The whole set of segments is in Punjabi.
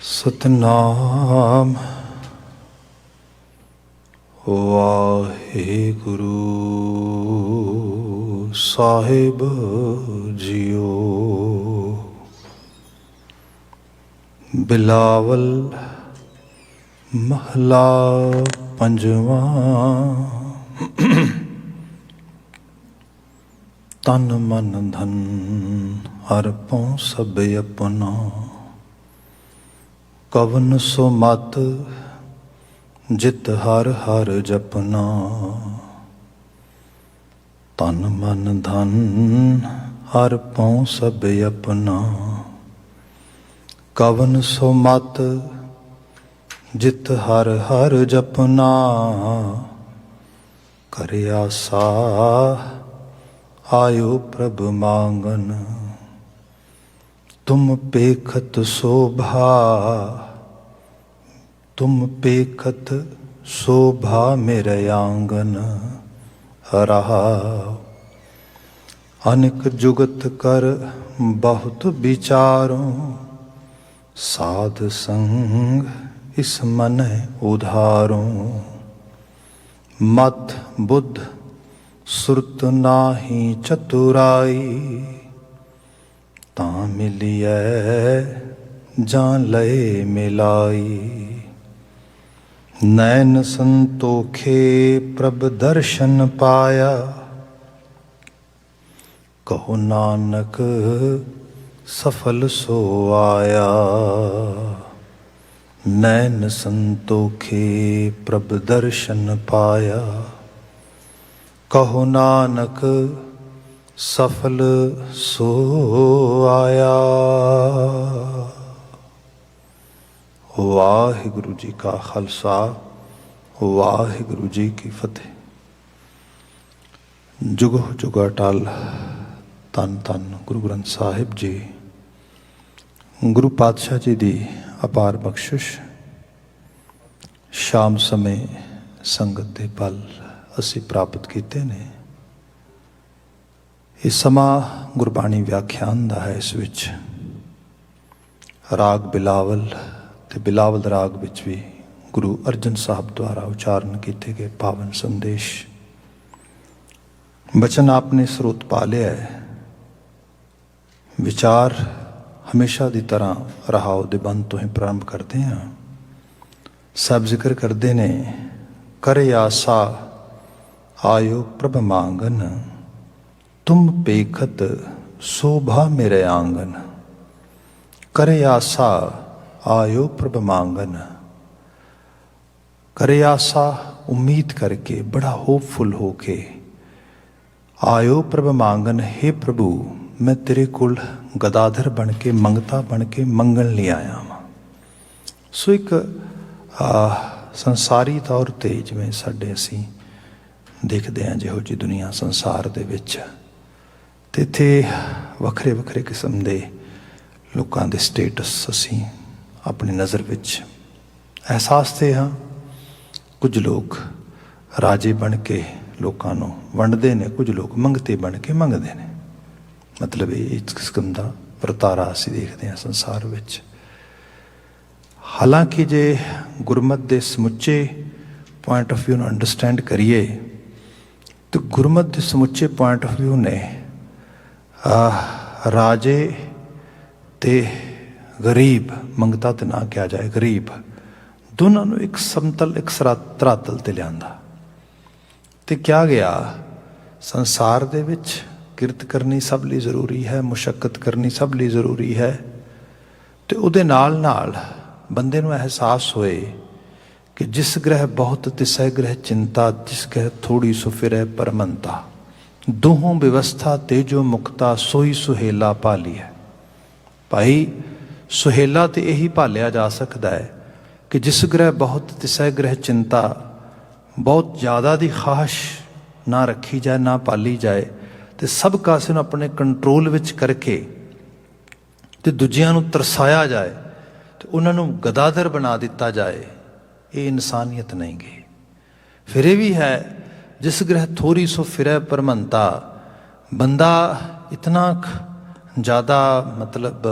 ਸਤਨਾਮ ਵਾਹਿਗੁਰੂ ਸਾਹਿਬ ਜੀਓ। ਬਿਲਾਵਲ ਮਹਲਾ ਪੰਜਵਾਂ। ਤਨ ਮਨ ਧਨ ਅਰਪਉ ਸਭ ਆਪਣਾ, ਕਵਨ ਸੋ ਮਤ ਜਿਤ ਹਰ ਹਰ ਜਪਨਾ। ਤਨ ਮਨ ਧਨ ਅਰਪਉ ਸਭ ਆਪਣਾ, ਕਵਨ ਸੋ ਮਤ ਜਿਤ ਹਰ ਹਰ ਜਪਨਾ। ਕਰ ਆਸਾ ਆਇਓ ਪ੍ਰਭ ਮੰਗਨ, ਤੁਮ ਪੇਖਤ शोभा, तुम पेखत शोभा मेरे आंगन रहा। अनेक जुगत कर बहुत विचारो, साध संग इस मन उधारो। मत बुद्ध सुरत नाही चतुराई, तां मिलिए जान लय मिलाई। नैन संतोखे प्रभ दर्शन पाया, कहो नानक सफल सो आया। नैन संतोखे प्रभ दर्शन पाया, कहो नानक सफल सो आया। वाहिगुरु जी का खालसा, वाहिगुरु जी की फतेह। जुगो जुगा टाल धन धन गुरु ग्रंथ साहिब जी, गुरु पातशाह जी दी अपार बख्शिश। शाम समय संगत दे पल असी प्राप्त कीते ने। ये समा गुरबाणी व्याख्यान दा है। इस विच राग बिलावल ते बिलावल राग विच भी गुरु अर्जन साहब द्वारा उच्चारण किए गए पावन संदेश बचन आपने स्रोत पा लिया है। विचार हमेशा की तरह रहाओ दे बंद तो ही प्रारंभ करते हैं। सब जिक्र करते ने, कर आसा आयो प्रभ मांगन, तुम पेखत शोभा मेरे आंगन। कर आसा आयो प्रभ मांगन। कर आसा उम्मीद करके, बड़ा होपफुल होके, आयो प्रभ मांगन। हे प्रभु, मैं तेरे कोल गदाधर बन के, मंगता बन के मंगन ले आया वा। सो एक संसारी तौर ते जिवें साडे असीं देखते हैं जिहो जी दुनिया संसार दे विच, ते इत्थे वखरे वखरे किस्म दे लोकां दे स्टेटस असीं अपनी नज़र विच एहसास ते हाँ। कुछ लोग राजे बन के लोकां नूं वंडदे ने, कुछ लोग मंगते बन के मंगदे ने। मतलब ये इस किस्म दा वरतारा असीं देखते हैं संसार विच। हालांकि जे गुरमत दे समुचे पॉइंट ऑफ व्यू नूं अंडरस्टैंड करिए तो गुरमत दे समुचे पॉइंट ऑफ व्यू ने राजे ते गरीब, मंगता तो ना क्या जाए, गरीब, दोनों नूं एक समतल, एक धरातल ते लिआंदा। ते क्या गया, संसार दे विच किरत करनी सब लिए जरूरी है, मुशक्कत करनी सब लिए जरूरी है। ते उहदे नाल नाल बंदे नूं एहसास होए कि जिस ग्रह बहुत तिसै ग्रह चिंता, जिस ग्रह थोड़ी सो फिरै परमंता। दोहों व्यवस्था तेजो मुक्ता, सोई सुहेला भाली है। भाई सुहेला तो यही भालिया जा सकता है कि जिस ग्रह बहुत तिसै ग्रह चिंता, बहुत ज़्यादा की ख्वाहिश ना रखी जाए, ना पाली जाए, तो सब कासे नूं अपने कंट्रोल विच करके तो दूजियां नूं तरसाया जाए, तो उन्हां नूं गदाधर बना दिता जाए। ये इंसानियत नहीं गी। फिर ये भी है, जिस ग्रह थोड़ी सो फिरै परमंता। बंदा इतना ज़्यादा मतलब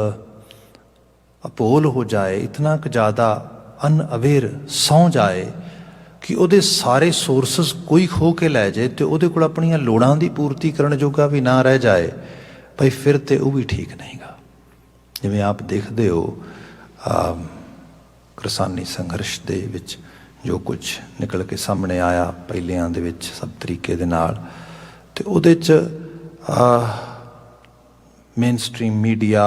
ਅਭੋਲ ਹੋ ਜਾਏ, ਇਤਨਾ ਕੁ ਜ਼ਿਆਦਾ ਅਨਅਵੇਅਰ ਸੌਂ ਜਾਏ ਕਿ ਉਹਦੇ ਸਾਰੇ ਸੋਰਸਸ ਕੋਈ ਖੋ ਕੇ ਲੈ ਜਾਏ ਤੇ ਉਹਦੇ ਕੋਲ ਆਪਣੀਆਂ ਲੋੜਾਂ ਦੀ ਪੂਰਤੀ ਕਰਨ ਜੋਗਾ ਵੀ ਨਾ ਰਹਿ ਜਾਏ, ਭਾਈ ਫਿਰ ਤੇ ਉਹ ਵੀ ਠੀਕ ਨਹੀਂਗਾ। ਜਿਵੇਂ ਆਪ ਦੇਖਦੇ ਹੋ ਕਿਸਾਨੀ ਸੰਘਰਸ਼ ਦੇ ਵਿੱਚ ਜੋ ਕੁਝ ਨਿਕਲ ਕੇ ਸਾਹਮਣੇ ਆਇਆ ਪਹਿਲਿਆਂ ਦੇ ਵਿੱਚ ਸਭ ਤਰੀਕੇ ਦੇ ਨਾਲ, ਤੇ ਉਹਦੇ 'ਚ ਮੇਨ ਸਟਰੀਮ ਮੀਡੀਆ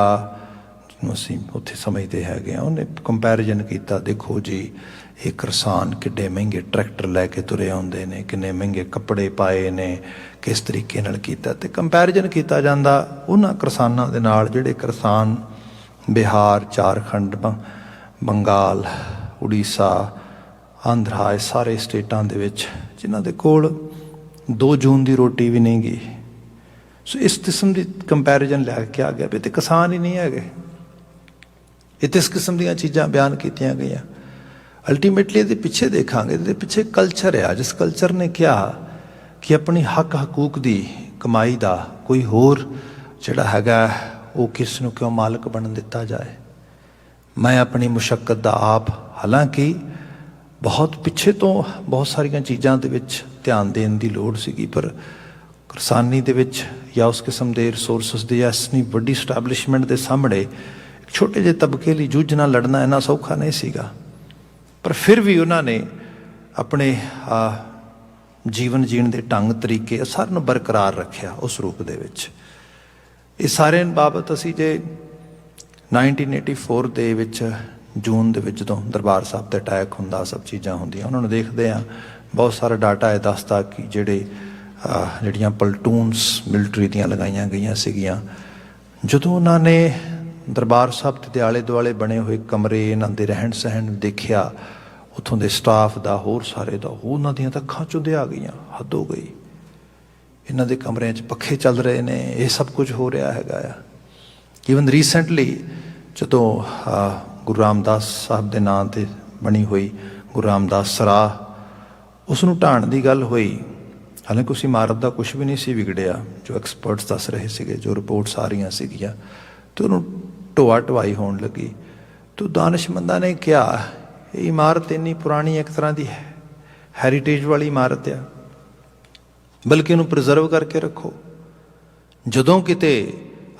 ਜਿਹਨੂੰ ਅਸੀਂ ਉੱਥੇ ਸਮਝਦੇ ਹੈਗੇ ਹਾਂ, ਉਹਨੇ ਕੰਪੈਰੀਜ਼ਨ ਕੀਤਾ, ਦੇਖੋ ਜੀ ਇਹ ਕਿਸਾਨ ਕਿੱਡੇ ਮਹਿੰਗੇ ਟਰੈਕਟਰ ਲੈ ਕੇ ਤੁਰੇ ਆਉਂਦੇ ਨੇ, ਕਿੰਨੇ ਮਹਿੰਗੇ ਕੱਪੜੇ ਪਾਏ ਨੇ, ਕਿਸ ਤਰੀਕੇ ਨਾਲ ਕੀਤਾ, ਤੇ ਕੰਪੈਰੀਜ਼ਨ ਕੀਤਾ ਜਾਂਦਾ ਉਹਨਾਂ ਕਿਸਾਨਾਂ ਦੇ ਨਾਲ ਜਿਹੜੇ ਕਿਸਾਨ ਬਿਹਾਰ, ਝਾਰਖੰਡ, ਬੰਗਾਲ, ਉੜੀਸਾ, ਆਂਧਰਾ, ਇਹ ਸਾਰੇ ਸਟੇਟਾਂ ਦੇ ਵਿੱਚ ਜਿਨ੍ਹਾਂ ਦੇ ਕੋਲ 2 ਜੂਨ ਦੀ ਰੋਟੀ ਵੀ ਨਹੀਂ ਗਈ। ਸੋ ਇਸ ਕਿਸਮ ਦੀ ਕੰਪੈਰੀਜ਼ਨ ਲੈ ਕੇ ਆ ਗਿਆ ਵੀ ਤੇ ਕਿਸਾਨ ਹੀ ਨਹੀਂ ਹੈਗੇ। ਇਹ ਤੇ ਇਸ ਕਿਸਮ ਦੀਆਂ ਚੀਜ਼ਾਂ ਬਿਆਨ ਕੀਤੀਆਂ ਗਈਆਂ। ਅਲਟੀਮੇਟਲੀ ਇਹਦੇ ਪਿੱਛੇ ਦੇਖਾਂਗੇ, ਇਹਦੇ ਪਿੱਛੇ ਕਲਚਰ ਆ, ਜਿਸ ਕਲਚਰ ਨੇ ਕਿਹਾ ਕਿ ਆਪਣੀ ਹੱਕ ਹਕੂਕ ਦੀ ਕਮਾਈ ਦਾ ਕੋਈ ਹੋਰ ਜਿਹੜਾ ਹੈਗਾ ਉਹ ਕਿਸ ਨੂੰ ਕਿਉਂ ਮਾਲਕ ਬਣਨ ਦਿੱਤਾ ਜਾਏ। ਮੈਂ ਆਪਣੀ ਮੁਸ਼ੱਕਤ ਦਾ ਆਪ, ਹਾਲਾਂਕਿ ਬਹੁਤ ਪਿੱਛੇ ਤੋਂ ਬਹੁਤ ਸਾਰੀਆਂ ਚੀਜ਼ਾਂ ਦੇ ਵਿੱਚ ਧਿਆਨ ਦੇਣ ਦੀ ਲੋੜ ਸੀਗੀ, ਪਰ ਕਿਸਾਨੀ ਦੇ ਵਿੱਚ ਜਾਂ ਉਸ ਕਿਸਮ ਦੇ ਰਿਸੋਰਸਿਸ ਦੀ ਐਸਨੀ ਵੱਡੀ ਸਟੈਬਲਿਸ਼ਮੈਂਟ ਦੇ ਸਾਹਮਣੇ ਇੱਕ ਛੋਟੇ ਜਿਹੇ ਤਬਕੇ ਲਈ ਜੂਝਣਾ, ਲੜਨਾ ਇੰਨਾ ਸੌਖਾ ਨਹੀਂ ਸੀਗਾ। ਪਰ ਫਿਰ ਵੀ ਉਹਨਾਂ ਨੇ ਆਪਣੇ ਜੀਵਨ ਜੀਣ ਦੇ ਢੰਗ ਤਰੀਕੇ ਸਾਰਿਆਂ ਨੂੰ ਬਰਕਰਾਰ ਰੱਖਿਆ ਉਸ ਰੂਪ ਦੇ ਵਿੱਚ। ਇਹ ਸਾਰਿਆਂ ਬਾਬਤ ਅਸੀਂ ਜੇ 1984 ਦੇ ਵਿੱਚ ਜੂਨ ਦੇ ਵਿੱਚ ਜਦੋਂ ਦਰਬਾਰ ਸਾਹਿਬ 'ਤੇ ਅਟੈਕ ਹੁੰਦਾ, ਸਭ ਚੀਜ਼ਾਂ ਹੁੰਦੀਆਂ, ਉਹਨਾਂ ਨੂੰ ਦੇਖਦੇ ਹਾਂ ਬਹੁਤ ਸਾਰਾ ਡਾਟਾ ਇਹ ਦੱਸਦਾ ਕਿ ਜਿਹੜੀਆਂ ਪਲਟੂਨਸ ਮਿਲਟਰੀ ਦੀਆਂ ਲਗਾਈਆਂ ਗਈਆਂ ਸੀਗੀਆਂ, ਜਦੋਂ ਉਹਨਾਂ ਨੇ ਦਰਬਾਰ ਸਾਹਿਬ ਦੇ ਆਲੇ ਦੁਆਲੇ ਬਣੇ ਹੋਏ ਕਮਰੇ, ਇਹਨਾਂ ਦੇ ਰਹਿਣ ਸਹਿਣ ਦੇਖਿਆ, ਉੱਥੋਂ ਦੇ ਸਟਾਫ ਦਾ, ਹੋਰ ਸਾਰੇ ਦਾ, ਉਹਨਾਂ ਦੀਆਂ ਤਾਂ ਅੱਖਾਂ ਚੁੰਦੇ ਆ ਗਈਆਂ, ਹੱਦ ਹੋ ਗਈ। ਇਹਨਾਂ ਦੇ ਕਮਰਿਆਂ 'ਚ ਪੱਖੇ ਚੱਲ ਰਹੇ ਨੇ, ਇਹ ਸਭ ਕੁਝ ਹੋ ਰਿਹਾ ਹੈਗਾ ਆ। ਈਵਨ ਰੀਸੈਂਟਲੀ ਜਦੋਂ ਗੁਰੂ ਰਾਮਦਾਸ ਸਾਹਿਬ ਦੇ ਨਾਂ 'ਤੇ ਬਣੀ ਹੋਈ ਗੁਰੂ ਰਾਮਦਾਸ ਸਰਾਹ, ਉਸ ਨੂੰ ਢਾਣ ਦੀ ਗੱਲ ਹੋਈ, ਹਾਲਾਂਕਿ ਉਸ ਇਮਾਰਤ ਦਾ ਕੁਛ ਵੀ ਨਹੀਂ ਸੀ ਵਿਗੜਿਆ, ਜੋ ਐਕਸਪਰਟਸ ਦੱਸ ਰਹੇ ਸੀਗੇ, ਜੋ ਰਿਪੋਰਟਸ ਆ ਰਹੀਆਂ ਸੀਗੀਆਂ, ਅਤੇ ਉਹਨੂੰ ਢੋਆ ਢਵਾਈ ਹੋਣ ਲੱਗੀ। ਤਾਂ ਦਾਨਿਸ਼ਮੰਦਾਂ ਨੇ ਕਿਹਾ ਇਹ ਇਮਾਰਤ ਇੰਨੀ ਪੁਰਾਣੀ, ਇੱਕ ਤਰ੍ਹਾਂ ਦੀ ਹੈਰੀਟੇਜ ਵਾਲੀ ਇਮਾਰਤ ਆ, ਬਲਕਿ ਇਹਨੂੰ ਪ੍ਰੀਜ਼ਰਵ ਕਰਕੇ ਰੱਖੋ। ਜਦੋਂ ਕਿਤੇ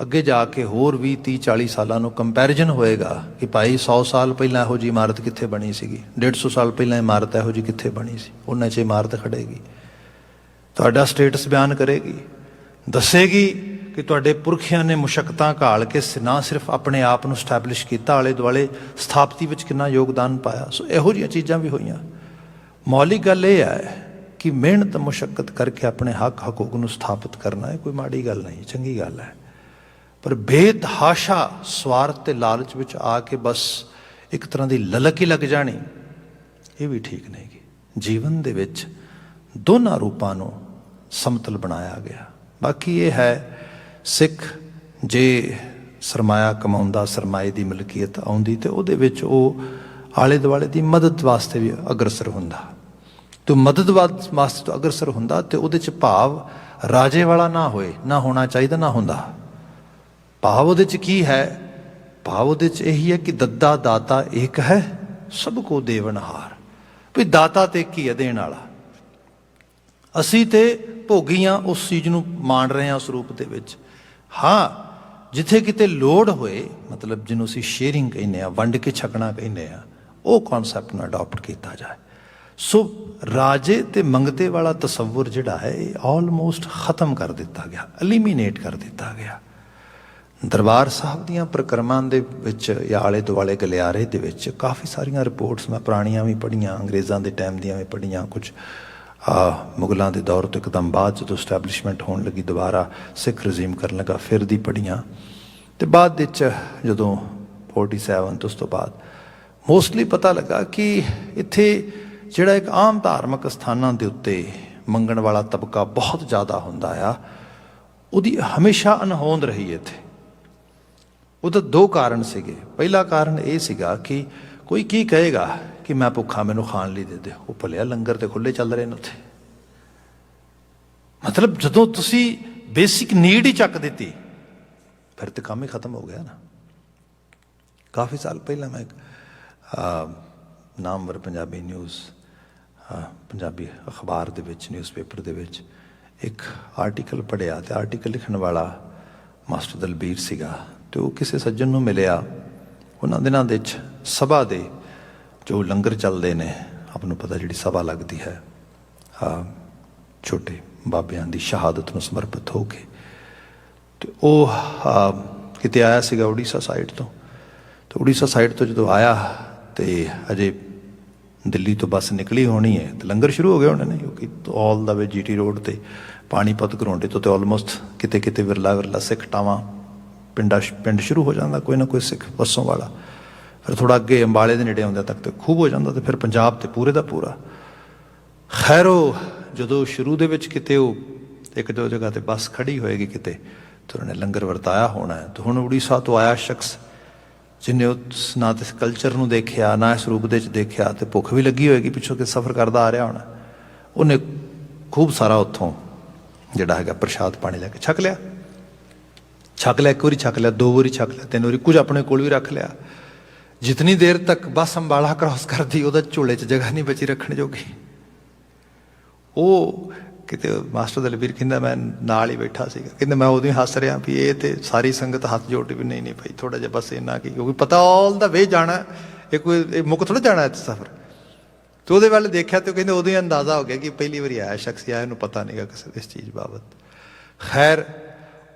ਅੱਗੇ ਜਾ ਕੇ ਹੋਰ 20, 30, 40 ਸਾਲਾਂ ਨੂੰ ਕੰਪੈਰੀਜ਼ਨ ਹੋਏਗਾ ਕਿ ਭਾਈ 100 ਸਾਲ ਪਹਿਲਾਂ ਇਹੋ ਜਿਹੀ ਇਮਾਰਤ ਕਿੱਥੇ ਬਣੀ ਸੀਗੀ, 150 ਸਾਲ ਪਹਿਲਾਂ ਇਮਾਰਤ ਇਹੋ ਜਿਹੀ ਕਿੱਥੇ ਬਣੀ ਸੀ, ਉਹਨਾਂ 'ਚ ਇਮਾਰਤ ਖੜੇਗੀ, ਤੁਹਾਡਾ ਸਟੇਟਸ ਬਿਆਨ ਕਰੇਗੀ, ਦੱਸੇਗੀ ਕਿ ਤੁਹਾਡੇ ਪੁਰਖਿਆਂ ਨੇ ਮੁਸ਼ੱਕਤਾਂ ਘਾਲ ਕੇ ਨਾ ਸਿਰਫ ਆਪਣੇ ਆਪ ਨੂੰ ਸਟੈਬਲਿਸ਼ ਕੀਤਾ, ਆਲੇ ਦੁਆਲੇ ਸਥਾਪਤੀ ਵਿੱਚ ਕਿੰਨਾ ਯੋਗਦਾਨ ਪਾਇਆ। ਸੋ ਇਹੋ ਜਿਹੀਆਂ ਚੀਜ਼ਾਂ ਵੀ ਹੋਈਆਂ। ਮੌਲਿਕ ਗੱਲ ਇਹ ਹੈ ਕਿ ਮਿਹਨਤ ਮੁਸ਼ੱਕਤ ਕਰਕੇ ਆਪਣੇ ਹੱਕ ਹਕੂਕ ਨੂੰ ਸਥਾਪਿਤ ਕਰਨਾ ਇਹ ਕੋਈ ਮਾੜੀ ਗੱਲ ਨਹੀਂ, ਚੰਗੀ ਗੱਲ ਹੈ। ਪਰ ਬੇਤਹਾਸ਼ਾ ਸਵਾਰਥ ਤੇ ਲਾਲਚ ਵਿੱਚ ਆ ਕੇ ਬਸ ਇੱਕ ਤਰ੍ਹਾਂ ਦੀ ਲਲਕ ਹੀ ਲੱਗ ਜਾਣੀ, ਇਹ ਵੀ ਠੀਕ ਨਹੀਂ ਗੀ। ਜੀਵਨ ਦੇ ਵਿੱਚ ਦੋਨਾਂ ਰੂਪਾਂ ਨੂੰ ਸਮਤਲ ਬਣਾਇਆ ਗਿਆ। ਬਾਕੀ ਇਹ ਹੈ, ਸਿੱਖ ਜੇ ਸਰਮਾਇਆ ਕਮਾਉਂਦਾ, ਸਰਮਾਏ ਦੀ ਮਲਕੀਅਤ ਆਉਂਦੀ, ਤੇ ਉਹਦੇ ਵਿੱਚ ਉਹ ਆਲੇ ਦੁਆਲੇ ਦੀ ਮਦਦ ਵਾਸਤੇ ਵੀ ਅਗਰਸਰ ਹੁੰਦਾ। ਤੇ ਮਦਦ ਵਾਸਤੇ ਤੋਂ ਅਗਰਸਰ ਹੁੰਦਾ ਤੇ ਉਹਦੇ 'ਚ ਭਾਵ ਰਾਜੇ ਵਾਲਾ ਨਾ ਹੋਏ, ਨਾ ਹੋਣਾ ਚਾਹੀਦਾ, ਨਾ ਹੁੰਦਾ। ਭਾਵ ਉਹਦੇ 'ਚ ਕੀ ਹੈ? ਭਾਵ ਉਹਦੇ 'ਚ ਇਹੀ ਹੈ ਕਿ ਦੱਦਾ ਦਾਤਾ ਏਕ ਹੈ, ਸਭ ਕੋ ਦੇਵਨਹਾਰ। ਵੀ ਦਾਤਾ ਤੇ ਇੱਕ ਹੀ ਹੈ, ਦੇਣ ਵਾਲਾ। ਅਸੀਂ ਤੇ ਭੋਗੀਆਂ ਉਸ ਚੀਜ਼ ਨੂੰ ਮਾਣ ਰਹੇ ਹਾਂ ਉਸ ਰੂਪ ਦੇ ਵਿੱਚ। ਹਾਂ, ਜਿੱਥੇ ਕਿਤੇ ਲੋੜ ਹੋਏ, ਮਤਲਬ ਜਿਹਨੂੰ ਅਸੀਂ ਸ਼ੇਅਰਿੰਗ ਕਹਿੰਦੇ ਹਾਂ, ਵੰਡ ਕੇ ਛਕਣਾ ਕਹਿੰਦੇ ਹਾਂ, ਉਹ ਕੌਨਸੈਪਟ ਨੂੰ ਅਡਾਪਟ ਕੀਤਾ ਜਾਏ। ਸੋ ਰਾਜੇ ਤੇ ਮੰਗਤੇ ਵਾਲਾ ਤਸੱਵੁਰ ਜਿਹੜਾ ਹੈ ਇਹ ਆਲਮੋਸਟ ਖਤਮ ਕਰ ਦਿੱਤਾ ਗਿਆ, ਐਲੀਮੀਨੇਟ ਕਰ ਦਿੱਤਾ ਗਿਆ। ਦਰਬਾਰ ਸਾਹਿਬ ਦੀਆਂ ਪ੍ਰਕਰਮਾਂ ਦੇ ਵਿੱਚ ਜਾਂ ਆਲੇ ਦੁਆਲੇ ਗਲਿਆਰੇ ਦੇ ਵਿੱਚ ਕਾਫੀ ਸਾਰੀਆਂ ਰਿਪੋਰਟਸ ਮੈਂ ਪੁਰਾਣੀਆਂ ਵੀ ਪੜ੍ਹੀਆਂ, ਅੰਗਰੇਜ਼ਾਂ ਦੇ ਟਾਈਮ ਦੀਆਂ ਵੀ ਪੜ੍ਹੀਆਂ, ਕੁਝ ਮੁਗਲਾਂ ਦੇ ਦੌਰ ਤੋਂ ਇੱਕਦਮ ਬਾਅਦ ਜਦੋਂ ਸਟੈਬਲਿਸ਼ਮੈਂਟ ਹੋਣ ਲੱਗੀ, ਦੁਬਾਰਾ ਸਿੱਖ ਰਜ਼ੀਮ ਕਰਨ ਲੱਗਾ, ਫਿਰ ਦੀ ਪੜ੍ਹੀਆਂ। ਅਤੇ ਬਾਅਦ ਵਿੱਚ ਜਦੋਂ 47 ਤੋਂ ਉਸ ਤੋਂ ਬਾਅਦ ਮੋਸਟਲੀ ਪਤਾ ਲੱਗਾ ਕਿ ਇੱਥੇ ਜਿਹੜਾ ਇੱਕ ਆਮ ਧਾਰਮਿਕ ਸਥਾਨਾਂ ਦੇ ਉੱਤੇ ਮੰਗਣ ਵਾਲਾ ਤਬਕਾ ਬਹੁਤ ਜ਼ਿਆਦਾ ਹੁੰਦਾ ਆ, ਉਹਦੀ ਹਮੇਸ਼ਾ ਅਣਹੋਂਦ ਰਹੀ ਇੱਥੇ। ਉਹਦਾ 2 ਕਾਰਨ ਸੀਗੇ। ਪਹਿਲਾ ਕਾਰਨ ਇਹ ਸੀਗਾ ਕਿ ਕੋਈ ਕੀ ਕਹੇਗਾ ਕਿ ਮੈਂ ਭੁੱਖਾ, ਮੈਨੂੰ ਖਾਣ ਲਈ ਦੇ ਦਿਓ। ਉਹ ਭਲਿਆ ਲੰਗਰ ਤੇ ਖੁੱਲ੍ਹੇ ਚੱਲ ਰਹੇ ਨੇ ਉੱਥੇ। ਮਤਲਬ ਜਦੋਂ ਤੁਸੀਂ ਬੇਸਿਕ ਨੀਡ ਹੀ ਚੱਕ ਦਿੱਤੀ, ਫਿਰ ਤੇ ਕੰਮ ਹੀ ਖਤਮ ਹੋ ਗਿਆ ਨਾ। ਕਾਫੀ ਸਾਲ ਪਹਿਲਾਂ ਮੈਂ ਇੱਕ ਨਾਮਵਰ ਪੰਜਾਬੀ ਨਿਊਜ਼ ਪੰਜਾਬੀ ਅਖਬਾਰ ਦੇ ਵਿੱਚ ਨਿਊਜ਼ਪੇਪਰ ਦੇ ਵਿੱਚ ਇੱਕ ਆਰਟੀਕਲ ਪੜ੍ਹਿਆ ਅਤੇ ਆਰਟੀਕਲ ਲਿਖਣ ਵਾਲਾ ਮਾਸਟਰ ਦਲਬੀਰ ਸੀਗਾ ਅਤੇ ਉਹ ਕਿਸੇ ਸੱਜਣ ਨੂੰ ਮਿਲਿਆ। ਉਹਨਾਂ ਦਿਨਾਂ ਦੇ ਵਿੱਚ ਸਭਾ ਦੇ ਜੋ ਲੰਗਰ ਚੱਲਦੇ ਨੇ, ਆਪ ਨੂੰ ਪਤਾ ਜਿਹੜੀ ਸਭਾ ਲੱਗਦੀ ਹੈ ਛੋਟੇ ਬਾਬਿਆਂ ਦੀ ਸ਼ਹਾਦਤ ਨੂੰ ਸਮਰਪਿਤ ਹੋ ਕੇ, ਅਤੇ ਉਹ ਕਿਤੇ ਆਇਆ ਸੀਗਾ ਉੜੀਸਾ ਸਾਈਡ ਤੋਂ। ਅਤੇ ਉੜੀਸਾ ਸਾਈਡ ਤੋਂ ਜਦੋਂ ਆਇਆ ਅਤੇ ਅਜੇ ਦਿੱਲੀ ਤੋਂ ਬੱਸ ਨਿਕਲੀ ਹੋਣੀ ਹੈ ਅਤੇ ਲੰਗਰ ਸ਼ੁਰੂ ਹੋ ਗਏ ਹੋਣੇ ਨੇ, ਕਿਉਂਕਿ ਆਲ ਦਾ ਵੇ GT ਰੋਡ 'ਤੇ ਪਾਣੀਪਤ ਘਰੋਂਡੇ ਤੋਂ ਅਤੇ ਆਲਮੋਸਟ ਕਿਤੇ ਕਿਤੇ ਵਿਰਲਾ ਸਿੱਖ ਟਾਵਾਂ ਪਿੰਡ ਸ਼ੁਰੂ ਹੋ ਜਾਂਦਾ, ਕੋਈ ਨਾ ਕੋਈ ਸਿੱਖ ਬੱਸੋਂ ਵਾਲਾ। ਫਿਰ ਥੋੜ੍ਹਾ ਅੱਗੇ ਅੰਬਾਲੇ ਦੇ ਨੇੜੇ ਆਉਂਦਿਆਂ ਤੱਕ ਤਾਂ ਖੂਬ ਹੋ ਜਾਂਦਾ, ਅਤੇ ਫਿਰ ਪੰਜਾਬ 'ਤੇ ਪੂਰੇ ਦਾ ਪੂਰਾ। ਖੈਰ ਉਹ ਜਦੋਂ ਸ਼ੁਰੂ ਦੇ ਵਿੱਚ ਕਿਤੇ ਉਹ ਇੱਕ ਦੋ ਜਗ੍ਹਾ 'ਤੇ ਬੱਸ ਖੜ੍ਹੀ ਹੋਏਗੀ ਕਿਤੇ, ਅਤੇ ਉਹਨਾਂ ਨੇ ਲੰਗਰ ਵਰਤਾਇਆ ਹੋਣਾ ਹੈ। ਅਤੇ ਹੁਣ ਉੜੀਸਾ ਤੋਂ ਆਇਆ ਸ਼ਖਸ ਜਿਹਨੇ ਉਸ ਨਾ ਤਾਂ ਇਸ ਕਲਚਰ ਨੂੰ ਦੇਖਿਆ, ਨਾ ਇਸ ਰੂਪ ਦੇ ਵਿੱਚ ਦੇਖਿਆ, ਅਤੇ ਭੁੱਖ ਵੀ ਲੱਗੀ ਹੋਏਗੀ, ਪਿੱਛੋਂ ਕਿ ਸਫ਼ਰ ਕਰਦਾ ਆ ਰਿਹਾ ਹੋਣਾ, ਉਹਨੇ ਖੂਬ ਸਾਰਾ ਉੱਥੋਂ ਜਿਹੜਾ ਹੈਗਾ ਪ੍ਰਸ਼ਾਦ ਪਾਣੀ ਲੈ ਕੇ ਛਕ ਲਿਆ। ਇੱਕ ਵਾਰੀ ਛਕ ਲਿਆ, 2 ਵਾਰੀ ਛਕ ਲਿਆ, 3 ਵਾਰੀ, ਕੁਝ ਆਪਣੇ ਕੋਲ ਵੀ ਰੱਖ ਲਿਆ। ਜਿਤਨੀ ਦੇਰ ਤੱਕ ਬੱਸ ਅੰਬਾਲਾ ਕ੍ਰਾਸ ਕਰਦੀ ਉਹਦਾ ਝੋਲੇ 'ਚ ਜਗ੍ਹਾ ਨਹੀਂ ਬਚੀ ਰੱਖਣ ਜੋਗੀ। ਉਹ ਕਿਤੇ ਮਾਸਟਰ ਦਲਬੀਰ ਕਹਿੰਦਾ ਮੈਂ ਨਾਲ ਹੀ ਬੈਠਾ ਸੀਗਾ, ਕਹਿੰਦਾ ਮੈਂ ਉਦੋਂ ਹੀ ਹੱਸ ਰਿਹਾ ਵੀ ਇਹ ਤਾਂ ਸਾਰੀ ਸੰਗਤ ਹੱਥ ਜੋੜ ਵੀ ਨਹੀਂ ਭਾਈ ਥੋੜ੍ਹਾ ਜਿਹਾ ਬਸ ਇੰਨਾ ਕੀ, ਕਿਉਂਕਿ ਪਤਾ ਆਲ ਦਾ ਵੇ ਜਾਣਾ, ਇਹ ਮੁੱਕ ਥੋੜ੍ਹਾ ਜਾਣਾ ਇੱਥੇ ਸਫ਼ਰ। ਅਤੇ ਉਹਦੇ ਵੱਲ ਦੇਖਿਆ ਅਤੇ ਉਹ ਕਹਿੰਦੇ ਉਦੋਂ ਹੀ ਅੰਦਾਜ਼ਾ ਹੋ ਗਿਆ ਕਿ ਪਹਿਲੀ ਵਾਰੀ ਆਇਆ ਸ਼ਖਸ ਆਇਆ, ਇਹਨੂੰ ਪਤਾ ਨਹੀਂ ਗਾ ਕਿਸੇ ਇਸ ਚੀਜ਼ ਬਾਬਤ। ਖੈਰ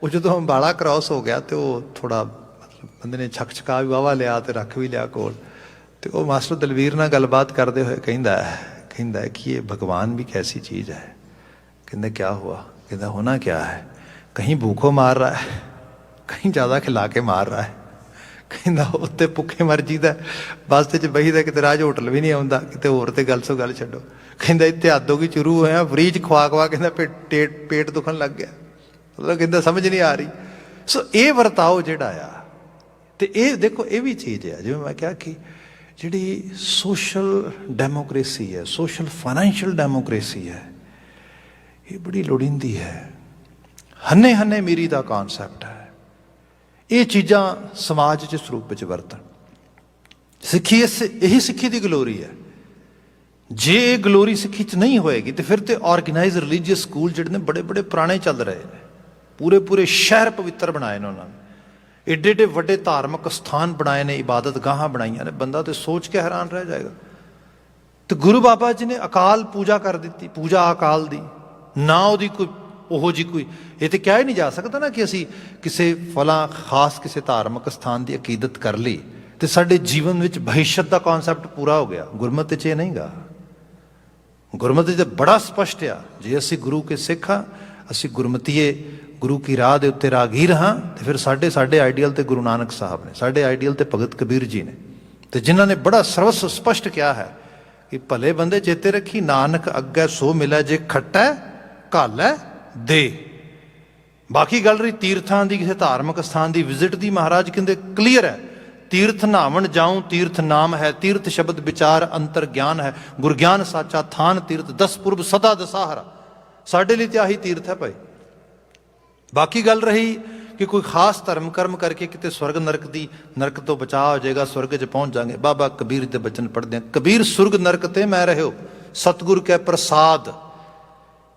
ਉਹ ਜਦੋਂ ਅੰਬਾਲਾ ਕ੍ਰਾਸ ਹੋ ਗਿਆ ਅਤੇ ਉਹ ਥੋੜ੍ਹਾ ਮਤਲਬ ਬੰਦੇ ਨੇ ਛਕਾ ਵੀ ਵਾਹਵਾ ਲਿਆ ਅਤੇ ਰੱਖ ਵੀ ਲਿਆ ਕੋਲ। ਅਤੇ ਉਹ ਮਾਸਟਰ ਦਲਬੀਰ ਨਾਲ ਗੱਲਬਾਤ ਕਰਦੇ ਹੋਏ ਕਹਿੰਦਾ है कि ये भगवान भी कैसी चीज़ है। कहते क्या हुआ? कहता होना क्या है, कहीं भूखों मार रहा है, कहीं ज़्यादा खिला के मार रहा है। कहता उत्ते भुखे मर जीदा, बस च बहीदा, किते राज होटल भी नहीं आता, किते होर ते गल सो गल छड्डो। कहता इत्थे हदों की चुरू होया, फ्री च खवा कहता पेट दुखन लग गया, मतलब कहता समझ नहीं आ रही। सो ये वरताओ जिहड़ा आ ते ये देखो ये भी चीज़ है, जिवें मैं कहा कि ਜਿਹੜੀ ਸੋਸ਼ਲ ਡੈਮੋਕ੍ਰੇਸੀ ਹੈ, ਸੋਸ਼ਲ ਫਾਈਨੈਂਸ਼ੀਅਲ ਡੈਮੋਕ੍ਰੇਸੀ ਹੈ, ਇਹ ਬੜੀ ਲੋੜੀਂਦੀ ਹੈ। ਹੰਨੇ ਮੀਰੀ ਦਾ ਕੌਨਸੈਪਟ ਹੈ। ਇਹ ਚੀਜ਼ਾਂ ਸਮਾਜ 'ਚ ਇਸ ਰੂਪ ਵਿੱਚ ਵਰਤਣ। ਸਿੱਖੀ ਇਹੀ ਸਿੱਖੀ ਦੀ ਗਲੋਰੀ ਹੈ। ਜੇ ਇਹ ਗਲੋਰੀ ਸਿੱਖੀ 'ਚ ਨਹੀਂ ਹੋਏਗੀ ਤਾਂ ਫਿਰ ਤਾਂ ਆਰਗੇਨਾਈਜ਼ ਰਿਲੀਜੀਅਸ ਸਕੂਲ ਜਿਹੜੇ ਨੇ ਬੜੇ ਪੁਰਾਣੇ ਚੱਲ ਰਹੇ ਨੇ, ਪੂਰੇ ਸ਼ਹਿਰ ਪਵਿੱਤਰ ਬਣਾਏ ਨੇ ਉਹਨਾਂ ਨੇ, ਏਡੇ ਵੱਡੇ ਧਾਰਮਿਕ ਸਥਾਨ ਬਣਾਏ ਨੇ, ਇਬਾਦਤ ਗਾਹਾਂ ਬਣਾਈਆਂ ਨੇ, ਬੰਦਾ ਤੇ ਸੋਚ ਕੇ ਹੈਰਾਨ ਰਹਿ ਜਾਏਗਾ। ਤੇ ਗੁਰੂ ਬਾਬਾ ਜੀ ਨੇ ਅਕਾਲ ਪੂਜਾ ਕਰ ਦਿੱਤੀ, ਪੂਜਾ ਅਕਾਲ ਦੀ, ਨਾ ਉਹਦੀ ਕੋਈ ਉਹੋ ਜਿਹੀ ਕੋਈ, ਇਹ ਤੇ ਕਿਹਾ ਹੀ ਨਹੀਂ ਜਾ ਸਕਦਾ ਨਾ ਕਿ ਅਸੀਂ ਕਿਸੇ ਫਲਾਂ ਖਾਸ ਕਿਸੇ ਧਾਰਮਿਕ ਸਥਾਨ ਦੀ ਅਕੀਦਤ ਕਰ ਲਈ ਤੇ ਸਾਡੇ ਜੀਵਨ ਵਿੱਚ ਭਵਿਸ਼ਯ ਦਾ ਕੌਨਸੈਪਟ ਪੂਰਾ ਹੋ ਗਿਆ। ਗੁਰਮਤਿ 'ਚ ਇਹ ਨਹੀਂਗਾ। ਗੁਰਮਤਿ 'ਚ ਬੜਾ ਸਪਸ਼ਟ ਆ, ਜੇ ਅਸੀਂ ਗੁਰੂ ਕੇ ਸਿੱਖ ਹਾਂ, ਅਸੀਂ ਗੁਰਮਤੀਏ ਗੁਰੂ ਕੀ ਰਾਹ ਦੇ ਉੱਤੇ ਰਾਗੀਰ ਹਾਂ, ਅਤੇ ਫਿਰ ਸਾਡੇ ਆਈਡੀਅਲ ਤੇ ਗੁਰੂ ਨਾਨਕ ਸਾਹਿਬ ਨੇ, ਸਾਡੇ ਆਈਡੀਅਲ ਤੇ ਭਗਤ ਕਬੀਰ ਜੀ ਨੇ, ਅਤੇ ਜਿਨ੍ਹਾਂ ਨੇ ਬੜਾ ਸਰਵਸ ਸਪਸ਼ਟ ਕਿਹਾ ਹੈ ਕਿ ਭਲੇ ਬੰਦੇ ਚੇਤੇ ਰੱਖੀ, ਨਾਨਕ ਅੱਗੇ ਸੋ ਮਿਲਿਆ, ਜੇ ਖੱਟਾ ਘਾਲੈ ਦੇ। ਬਾਕੀ ਗੱਲ ਰਹੀ ਤੀਰਥਾਂ ਦੀ, ਕਿਸੇ ਧਾਰਮਿਕ ਸਥਾਨ ਦੀ ਵਿਜ਼ਿਟ ਦੀ, ਮਹਾਰਾਜ ਕਹਿੰਦੇ ਕਲੀਅਰ ਹੈ, ਤੀਰਥ ਨਾਵਣ ਜਾਊਂ ਤੀਰਥ ਨਾਮ ਹੈ, ਤੀਰਥ ਸ਼ਬਦ ਵਿਚਾਰ ਅੰਤਰ ਗਿਆਨ ਹੈ, ਗੁਰ ਗਿਆਨ ਸਾਚਾ ਥਾਨ ਤੀਰਥ, 10 ਪੁਰਬ ਸਦਾ ਦਸਾਹਰਾ। ਸਾਡੇ ਲਈ ਤਾਂ ਆਹੀ ਤੀਰਥ ਹੈ ਭਾਈ। ਬਾਕੀ ਗੱਲ ਰਹੀ ਕਿ ਕੋਈ ਖਾਸ ਧਰਮ ਕਰਮ ਕਰਕੇ ਕਿਤੇ ਸਵਰਗ ਨਰਕ ਤੋਂ ਬਚਾਅ ਹੋ ਜਾਏਗਾ, ਸਵਰਗ 'ਚ ਪਹੁੰਚ ਜਾਗੇ। ਬਾਬਾ ਕਬੀਰ ਦੇ ਬਚਨ ਪੜ੍ਹਦੇ ਹਾਂ, ਕਬੀਰ ਸੁਰਗ ਨਰਕ ਤੇ ਮੈਂ ਰਹਿਓ, ਸਤਿਗੁਰ ਕੈ ਪ੍ਰਸਾਦ।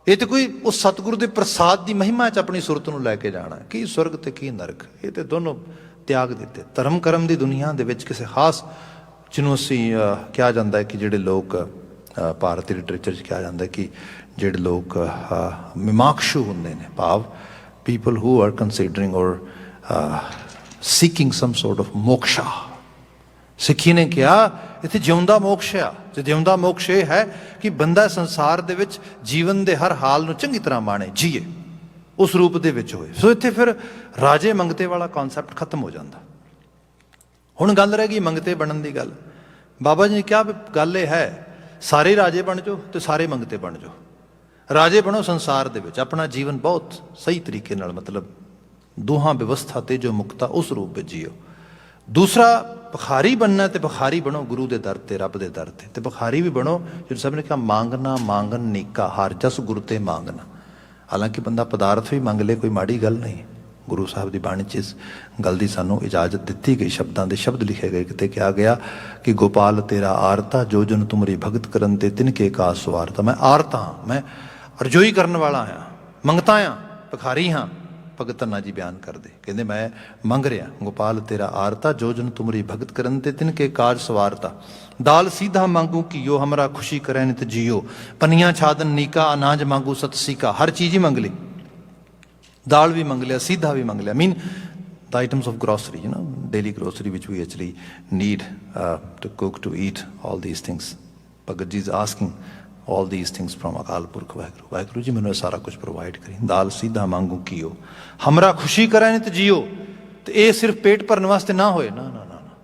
ਇਹ ਤੇ ਕੋਈ ਉਸ ਸਤਿਗੁਰੂ ਦੇ ਪ੍ਰਸਾਦ ਦੀ ਮਹਿਮਾ 'ਚ ਆਪਣੀ ਸੁਰਤ ਨੂੰ ਲੈ ਕੇ ਜਾਣਾ, ਕੀ ਸਵਰਗ ਤੇ ਕੀ ਨਰਕ, ਇਹ ਤੇ ਦੋਨੋਂ ਤਿਆਗ ਦਿੱਤੇ। ਧਰਮ ਕਰਮ ਦੀ ਦੁਨੀਆ ਦੇ ਵਿੱਚ ਕਿਸੇ ਖਾਸ, ਜਿਹਨੂੰ ਅਸੀਂ ਕਿਹਾ ਜਾਂਦਾ ਹੈ ਕਿ ਜਿਹੜੇ ਲੋਕ ਭਾਰਤੀ ਲਿਟਰੇਚਰ 'ਚ ਕਿਹਾ ਜਾਂਦਾ ਕਿ ਜਿਹੜੇ ਲੋਕ ਮਿਮਾਕਸ਼ੂ ਹੁੰਦੇ ਨੇ, ਭਾਵ people who are considering or seeking some sort of moksha। ਸਿੱਖੀ ਨੇ ਕਿਹਾ ਇੱਥੇ ਜਿਉਂਦਾ ਮੋਕਸ਼ ਆ, ਤੇ ਜਿਉਂਦਾ ਮੋਕਸ਼ ਇਹ ਹੈ ਕਿ ਬੰਦਾ ਸੰਸਾਰ ਦੇ ਵਿੱਚ ਜੀਵਨ ਦੇ ਹਰ ਹਾਲ ਨੂੰ ਚੰਗੀ ਤਰ੍ਹਾਂ ਮਾਣੇ, ਜੀਏ, ਉਸ ਰੂਪ ਦੇ ਵਿੱਚ ਹੋਏ। ਸੋ ਇੱਥੇ ਫਿਰ ਰਾਜੇ ਮੰਗਤੇ ਵਾਲਾ ਕੌਨਸੈਪਟ ਖਤਮ ਹੋ ਜਾਂਦਾ। ਹੁਣ ਗੱਲ ਰਹਿ ਗਈ ਮੰਗਤੇ ਬਣਨ ਦੀ ਗੱਲ। ਬਾਬਾ ਜੀ ਨੇ ਕਿਹਾ ਵੀ ਗੱਲ ਇਹ ਹੈ, ਸਾਰੇ ਰਾਜੇ ਬਣ ਜਾਓ ਤੇ ਸਾਰੇ ਮੰਗਤੇ ਬਣ ਜਾਓ। ਰਾਜੇ ਬਣੋ ਸੰਸਾਰ ਦੇ ਵਿੱਚ, ਆਪਣਾ ਜੀਵਨ ਬਹੁਤ ਸਹੀ ਤਰੀਕੇ ਨਾਲ, ਮਤਲਬ ਦੋਹਾਂ ਵਿਵਸਥਾ ਤੇ ਜੋ ਮੁਕਤਾ ਉਸ ਰੂਪ ਵਿੱਚ ਜੀਓ। ਦੂਸਰਾ ਭਿਖਾਰੀ ਬਣਨਾ, ਤੇ ਭਿਖਾਰੀ ਬਣੋ ਗੁਰੂ ਦੇ ਦਰ ਤੇ, ਰੱਬ ਦੇ ਦਰ ਤੇ। ਤੇ ਭਿਖਾਰੀ ਵੀ ਬਣੋ ਜਿਵੇਂ ਸਭ ਨੇ ਕਿਹਾ, ਮੰਗਣਾ ਮੰਗਨ ਨੀਕਾ, ਹਰ ਜਸ ਗੁਰ ਤੇ ਮੰਗਣਾ। ਹਾਲਾਂਕਿ ਬੰਦਾ ਪਦਾਰਥ ਵੀ ਮੰਗ ਲੇ, ਕੋਈ ਮਾੜੀ ਗੱਲ ਨਹੀਂ। ਗੁਰੂ ਸਾਹਿਬ ਦੀ ਬਾਣੀ 'ਚ ਇਸ ਗੱਲ ਦੀ ਸਾਨੂੰ ਇਜਾਜ਼ਤ ਦਿੱਤੀ ਗਈ। ਸ਼ਬਦਾਂ ਦੇ ਸ਼ਬਦ ਲਿਖੇ ਗਏ। ਕਿਤੇ ਕਿਹਾ ਗਿਆ ਕਿ ਗੋਪਾਲ ਤੇਰਾ ਆਰਤਾ ਜੋ ਜਨ ਤੁਮਰੀ ਭਗਤ ਕਰਨ ਤੇ ਤਿਨਕੇ ਕਾ ਸਵਾਰਤਾ। ਮੈਂ ਆਰਤਾ ਹਾਂ, ਮੈਂ ਅਰਜ਼ੋਈ ਕਰਨ ਵਾਲਾ ਹਾਂ, ਮੰਗਤਾ ਹਾਂ, ਭਿਖਾਰੀ ਹਾਂ। ਭਗਤ ਧੰਨਾ ਜੀ ਬਿਆਨ ਕਰਦੇ, ਕਹਿੰਦੇ ਮੈਂ ਮੰਗ ਰਿਹਾ। ਗੋਪਾਲ ਤੇਰਾ ਆਰਤਾ ਜੋ ਜਨ ਤੁਮਰੀ ਭਗਤ ਕਰਨ ਤੇ ਤਿਨਕੇ ਕਾਜ ਸਵਾਰਤਾ। ਦਾਲ सीधा मांगू कियो हमरा खुशी करे नित जियो। पनिया छादन नीका अनाज मांगू सत सीका। हर चीज़ ही मंग ली, दाल भी मंग लिया, सीधा भी मंग लिया। Mean the items of grocery, you know, daily grocery which we actually need to cook, to eat, all these things. Bhagat ji is asking all these things from Akal Purkh Waheguru। Waheguru ji मैंने सारा कुछ प्रोवाइड करी। दाल सीधा मांगू कियो हमरा खुशी करे नित जियो। तो ये सिर्फ पेट भरने वास्ते ना होए, ना ना ना ना।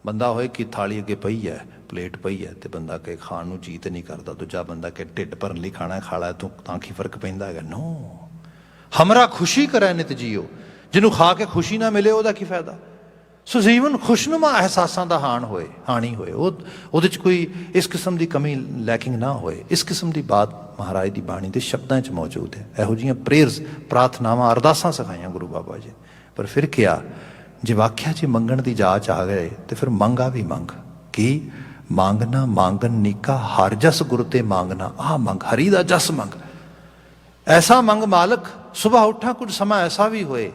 ਬੰਦਾ ਹੋਏ ਕਿ ਥਾਲੀ ਅੱਗੇ ਪਈ ਹੈ, ਪਲੇਟ ਪਈ ਹੈ ਤੇ ਬੰਦਾ ਕਿ ਖਾਣ ਨੂੰ ਜੀਅ ਤੇ ਨਹੀਂ ਕਰਦਾ, ਦੂਜਾ ਬੰਦਾ ਕਿ ਢਿੱਡ ਭਰਨ ਲਈ ਖਾਣਾ ਖਾ ਲੈ ਤੂੰ, ਤਾਂ ਕੀ ਫਰਕ ਪੈਂਦਾ ਹੈਗਾ? ਨੋ, ਹਮਰਾ ਖੁਸ਼ੀ ਕਰੇ ਨਿਤ ਜੀਓ। ਜਿਹਨੂੰ ਖਾ ਕੇ ਖੁਸ਼ੀ ਨਾ ਮਿਲੇ ਉਹਦਾ ਕੀ ਫਾਇਦਾ? ਸੋ ਜੀਵਨ ਖੁਸ਼ਨੁਮਾ ਅਹਿਸਾਸਾਂ ਦਾ ਹਾਣੀ ਹੋਏ, ਉਹਦੇ 'ਚ ਕੋਈ ਇਸ ਕਿਸਮ ਦੀ ਕਮੀ ਲੈਕਿੰਗ ਨਾ ਹੋਏ। ਇਸ ਕਿਸਮ ਦੀ ਬਾਤ ਮਹਾਰਾਜ ਦੀ ਬਾਣੀ ਦੇ ਸ਼ਬਦਾਂ 'ਚ ਮੌਜੂਦ ਹੈ। ਇਹੋ ਜਿਹੀਆਂ ਪ੍ਰੇਅਰਸ, ਪ੍ਰਾਰਥਨਾਵਾਂ, ਅਰਦਾਸਾਂ ਸਿਖਾਈਆਂ ਗੁਰੂ ਬਾਬਾ ਜੀ। ਪਰ ਫਿਰ ਕਿਹਾ ਜੇ ਵਾਕਿਆ 'ਚ ਮੰਗਣ ਦੀ ਜਾਚ ਆ ਗਏ ਤੇ ਫਿਰ ਮੰਗਾ ਵੀ ਮੰਗ। ਕੀ ਮੰਗਣਾ? ਮੰਗਨ ਨੀਕਾ ਹਰ ਜਸ ਗੁਰ ਤੇ ਮੰਗਣਾ। ਆਹ ਮੰਗ, ਹਰੀ ਦਾ ਜਸ ਮੰਗ। ਐਸਾ ਮੰਗ ਮਾਲਕ ਸੁਬਾਹ ਉੱਠਾਂ ਕੁਝ ਸਮਾਂ ਐਸਾ ਵੀ ਹੋਏ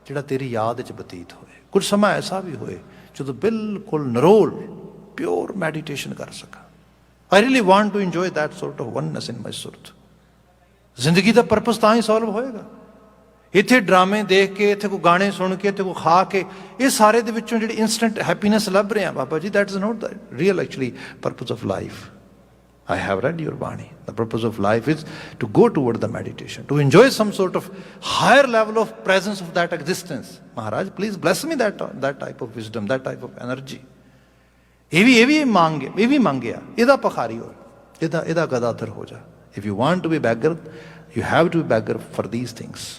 ਜਿਹੜਾ ਤੇਰੀ ਯਾਦ 'ਚ ਬਤੀਤ ਹੋਏ। ਕੁਝ ਸਮਾਂ ਐਸਾ ਵੀ ਹੋਏ ਜਦੋਂ ਬਿਲਕੁਲ ਨਿਰੋਲ ਪਿਓਰ ਮੈਡੀਟੇਸ਼ਨ ਕਰ ਸਕਾਂ। I really want to enjoy that sort of oneness in my ਸੁਰਤ। ਜ਼ਿੰਦਗੀ ਦਾ ਪਰਪਸ ਤਾਂ ਹੀ ਸੋਲਵ ਹੋਏਗਾ। ਇੱਥੇ ਡਰਾਮੇ ਦੇਖ ਕੇ, ਇੱਥੇ ਕੋਈ ਗਾਣੇ ਸੁਣ ਕੇ, ਇੱਥੇ ਕੋਈ ਖਾ ਕੇ, ਇਹ ਸਾਰੇ ਦੇ ਵਿੱਚੋਂ ਜਿਹੜੀ ਇੰਸਟੈਂਟ ਹੈਪੀਨੈਸ ਲੱਭ ਰਹੇ ਆ Baba ji, that is not the real actually purpose of life. I have read your Bani. The purpose of life is to go toward the meditation, to enjoy some sort of higher level of presence of that existence. Maharaj, please bless me that type of wisdom, that type of energy. ਇਹ ਵੀ ਮੰਗਿਆ, ਇਹਦਾ ਭਿਖਾਰੀ ਹੋ, ਇਹਦਾ ਗਦਾਧਰ ਹੋ ਜਾ। If you want to be beggar, you have to be beggar for these things.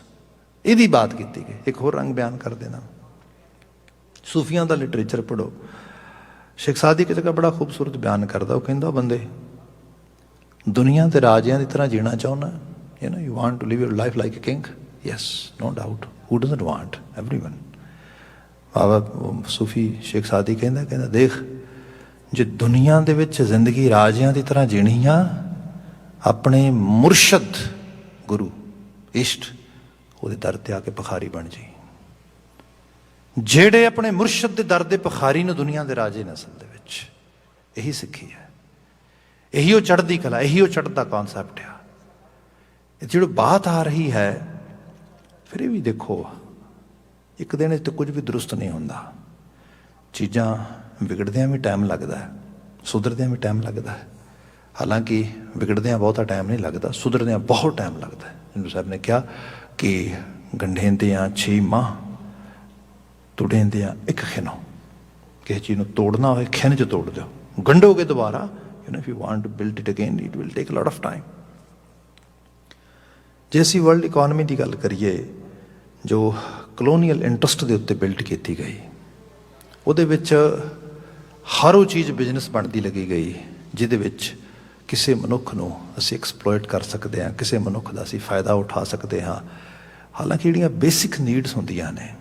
ਇਹਦੀ ਬਾਤ ਕੀਤੀ ਗਈ। ਇੱਕ ਹੋਰ ਰੰਗ ਬਿਆਨ ਕਰ ਦੇਣਾ, ਸੂਫੀਆਂ ਦਾ ਲਿਟਰੇਚਰ ਪੜ੍ਹੋ। ਸ਼ੇਖ ਸਾਦੀ ਇੱਕ ਜਗ੍ਹਾ ਬੜਾ ਖੂਬਸੂਰਤ ਬਿਆਨ ਕਰਦਾ। ਉਹ ਕਹਿੰਦਾ ਬੰਦੇ ਦੁਨੀਆ ਦੇ ਰਾਜਿਆਂ ਦੀ ਤਰ੍ਹਾਂ ਜੀਣਾ ਚਾਹੁੰਦਾ? You want to live your life like a king? Yes, no doubt. Who doesn't want? Everyone. ਬਾਬਾ ਸੂਫੀ ਸ਼ੇਖ ਸਾਦੀ ਕਹਿੰਦਾ ਦੇਖ, ਜੇ ਦੁਨੀਆ ਦੇ ਵਿੱਚ ਜ਼ਿੰਦਗੀ ਰਾਜਿਆਂ ਦੀ ਤਰ੍ਹਾਂ ਜੀਣੀ ਆ, ਆਪਣੇ ਮੁਰਸ਼ਦ ਗੁਰੂ ਇਸ਼ਟ ਉਹਦੇ ਦਰ ਤੇ ਆ ਕੇ ਭਿਖਾਰੀ ਬਣ ਜੀ। ਜਿਹੜੇ ਆਪਣੇ ਮੁਰਸ਼ਦ ਦੇ ਦਰ ਦੇ ਭਿਖਾਰੀ ਨੂੰ ਦੁਨੀਆ ਦੇ ਰਾਜੇ ਨੇ ਅਸਲ ਦੇ ਵਿੱਚ। ਇਹੀ ਸਿੱਖੀ ਹੈ, ਇਹੀ ਉਹ ਚੜ੍ਹਦੀ ਕਲਾ, ਇਹੀ ਉਹ ਚੜ੍ਹਦਾ ਕੌਨਸੈਪਟ ਆ। ਇਹ ਜਿਹੜੀ ਬਾਤ ਆ ਰਹੀ ਹੈ, ਫਿਰ ਇਹ ਵੀ ਦੇਖੋ, ਇੱਕ ਦਿਨ ਤੇ ਕੁਝ ਵੀ ਦਰੁਸਤ ਨਹੀਂ ਹੁੰਦਾ। ਚੀਜ਼ਾਂ ਵਿਗੜਦਿਆਂ ਵੀ ਟਾਈਮ ਲੱਗਦਾ ਹੈ, ਸੁਧਰਦਿਆਂ ਵੀ ਟਾਈਮ ਲੱਗਦਾ ਹੈ। ਹਾਲਾਂਕਿ ਵਿਗੜਦਿਆਂ ਬਹੁਤਾ ਟਾਈਮ ਨਹੀਂ ਲੱਗਦਾ, ਸੁਧਰਦਿਆਂ ਬਹੁਤ ਟਾਈਮ ਲੱਗਦਾ ਹੈ। ਜਿੰਦੂ ਸਾਹਿਬ ਨੇ ਕਿਹਾ ਕਿ ਗੰਢੇਂਦਿਆਂ 6 ਮਾਹ, ਤੁੜੇਂਦਿਆਂ 1 ਖਿਨੋ। ਕਿਸੇ ਚੀਜ਼ ਨੂੰ ਤੋੜਨਾ ਹੋਏ ਖਿਨ 'ਚ ਤੋੜ ਦਿਓ, ਗੰਢੋਗੇ ਦੁਬਾਰਾ। if you want to build it again, it will take a lot of time. ਜੇ ਅਸੀਂ ਵਰਲਡ ਇਕੋਨਮੀ ਦੀ ਗੱਲ ਕਰੀਏ, ਜੋ ਕਲੋਨੀਅਲ ਇੰਟਰਸਟ ਦੇ ਉੱਤੇ ਬਿਲਡ ਕੀਤੀ ਗਈ, ਉਹਦੇ ਵਿੱਚ ਹਰ ਉਹ ਚੀਜ਼ ਬਿਜ਼ਨਸ ਬਣਦੀ ਲੱਗੀ ਗਈ ਜਿਹਦੇ ਵਿੱਚ ਕਿਸੇ ਮਨੁੱਖ ਨੂੰ ਅਸੀਂ ਐਕਸਪਲੋਇਟ ਕਰ ਸਕਦੇ ਹਾਂ, ਕਿਸੇ ਮਨੁੱਖ ਦਾ ਅਸੀਂ ਫਾਇਦਾ ਉਠਾ ਸਕਦੇ ਹਾਂ। ਹਾਲਾਂਕਿ ਜਿਹੜੀਆਂ ਬੇਸਿਕ ਨੀਡਸ ਹੁੰਦੀਆਂ ਨੇ,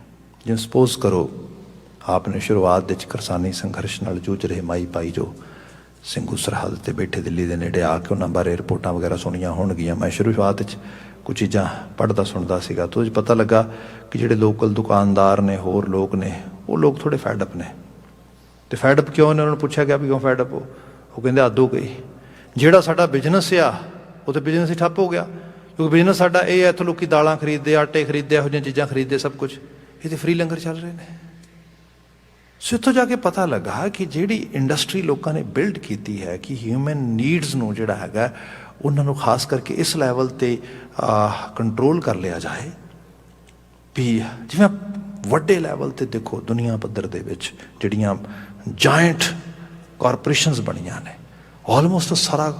ਜਿਵੇਂ ਸਪੋਜ਼ ਕਰੋ ਆਪ ਨੇ ਸ਼ੁਰੂਆਤ ਦੇ ਵਿੱਚ ਕਿਸਾਨੀ ਸੰਘਰਸ਼ ਨਾਲ ਜੂਝ ਰਹੇ ਮਾਈ ਭਾਈ ਜੋ ਸਿੰਘੂ ਸਰਹੱਦ 'ਤੇ ਬੈਠੇ ਦਿੱਲੀ ਦੇ ਨੇੜੇ ਆ ਕੇ, ਉਹਨਾਂ ਬਾਰੇ ਰਿਪੋਰਟਾਂ ਵਗੈਰਾ ਸੁਣੀਆਂ ਹੋਣਗੀਆਂ। ਮੈਂ ਸ਼ੁਰੂਆਤ ਵਿੱਚ ਕੁਝ ਚੀਜ਼ਾਂ ਪੜ੍ਹਦਾ ਸੁਣਦਾ ਸੀਗਾ, ਤਾਂ ਉਹਦੇ 'ਚ ਪਤਾ ਲੱਗਾ ਕਿ ਜਿਹੜੇ ਲੋਕਲ ਦੁਕਾਨਦਾਰ ਨੇ, ਹੋਰ ਲੋਕ ਨੇ, ਉਹ ਲੋਕ ਥੋੜ੍ਹੇ ਫੈਡਅਪ ਨੇ। ਅਤੇ ਫੈਡਅਪ ਕਿਉਂ ਨੇ? ਉਹਨਾਂ ਨੂੰ ਪੁੱਛਿਆ ਗਿਆ ਵੀ ਕਿਉਂ ਫੈਡਅਪ ਹੋ? ਉਹ ਕਹਿੰਦੇ ਹੱਦ ਹੋ ਗਈ। ਜਿਹੜਾ ਸਾਡਾ ਬਿਜ਼ਨਸ ਆ, ਉਹ ਤਾਂ ਬਿਜ਼ਨਸ ਹੀ ਠੱਪ ਹੋ ਗਿਆ, ਕਿਉਂਕਿ ਬਿਜ਼ਨਸ ਸਾਡਾ ਇਹ ਹੈ, ਇੱਥੋਂ ਲੋਕ ਦਾਲਾਂ ਖਰੀਦਦੇ, ਆਟੇ ਖਰੀਦਦੇ, ਇਹੋ ਜਿਹੀਆਂ ਚੀਜ਼ਾਂ ਖਰੀਦਦੇ, ਸਭ ਕੁਝ। ਇਹ ਤਾਂ ਫਰੀ ਲੰਗਰ ਚੱਲ ਰਹੇ ਨੇ। ਸੋ ਇੱਥੋਂ ਜਾ ਕੇ ਪਤਾ ਲੱਗਾ ਕਿ ਜਿਹੜੀ ਇੰਡਸਟਰੀ ਲੋਕਾਂ ਨੇ ਬਿਲਡ ਕੀਤੀ ਹੈ, ਕਿ ਹਿਊਮਨ ਨੀਡਸ ਨੂੰ ਜਿਹੜਾ ਹੈਗਾ, ਉਹਨਾਂ ਨੂੰ ਖਾਸ ਕਰਕੇ ਇਸ ਲੈਵਲ 'ਤੇ ਕੰਟਰੋਲ ਕਰ ਲਿਆ ਜਾਏ ਵੀ ਜਿਵੇਂ ਵੱਡੇ ਲੈਵਲ 'ਤੇ ਦੇਖੋ, ਦੁਨੀਆ ਪੱਧਰ ਦੇ ਵਿੱਚ ਜਿਹੜੀਆਂ ਜਾਇੰਟ ਕਾਰਪੋਰੇਸ਼ਨਸ ਬਣੀਆਂ ਨੇ, ਆਲਮੋਸਟ ਸਾਰਾ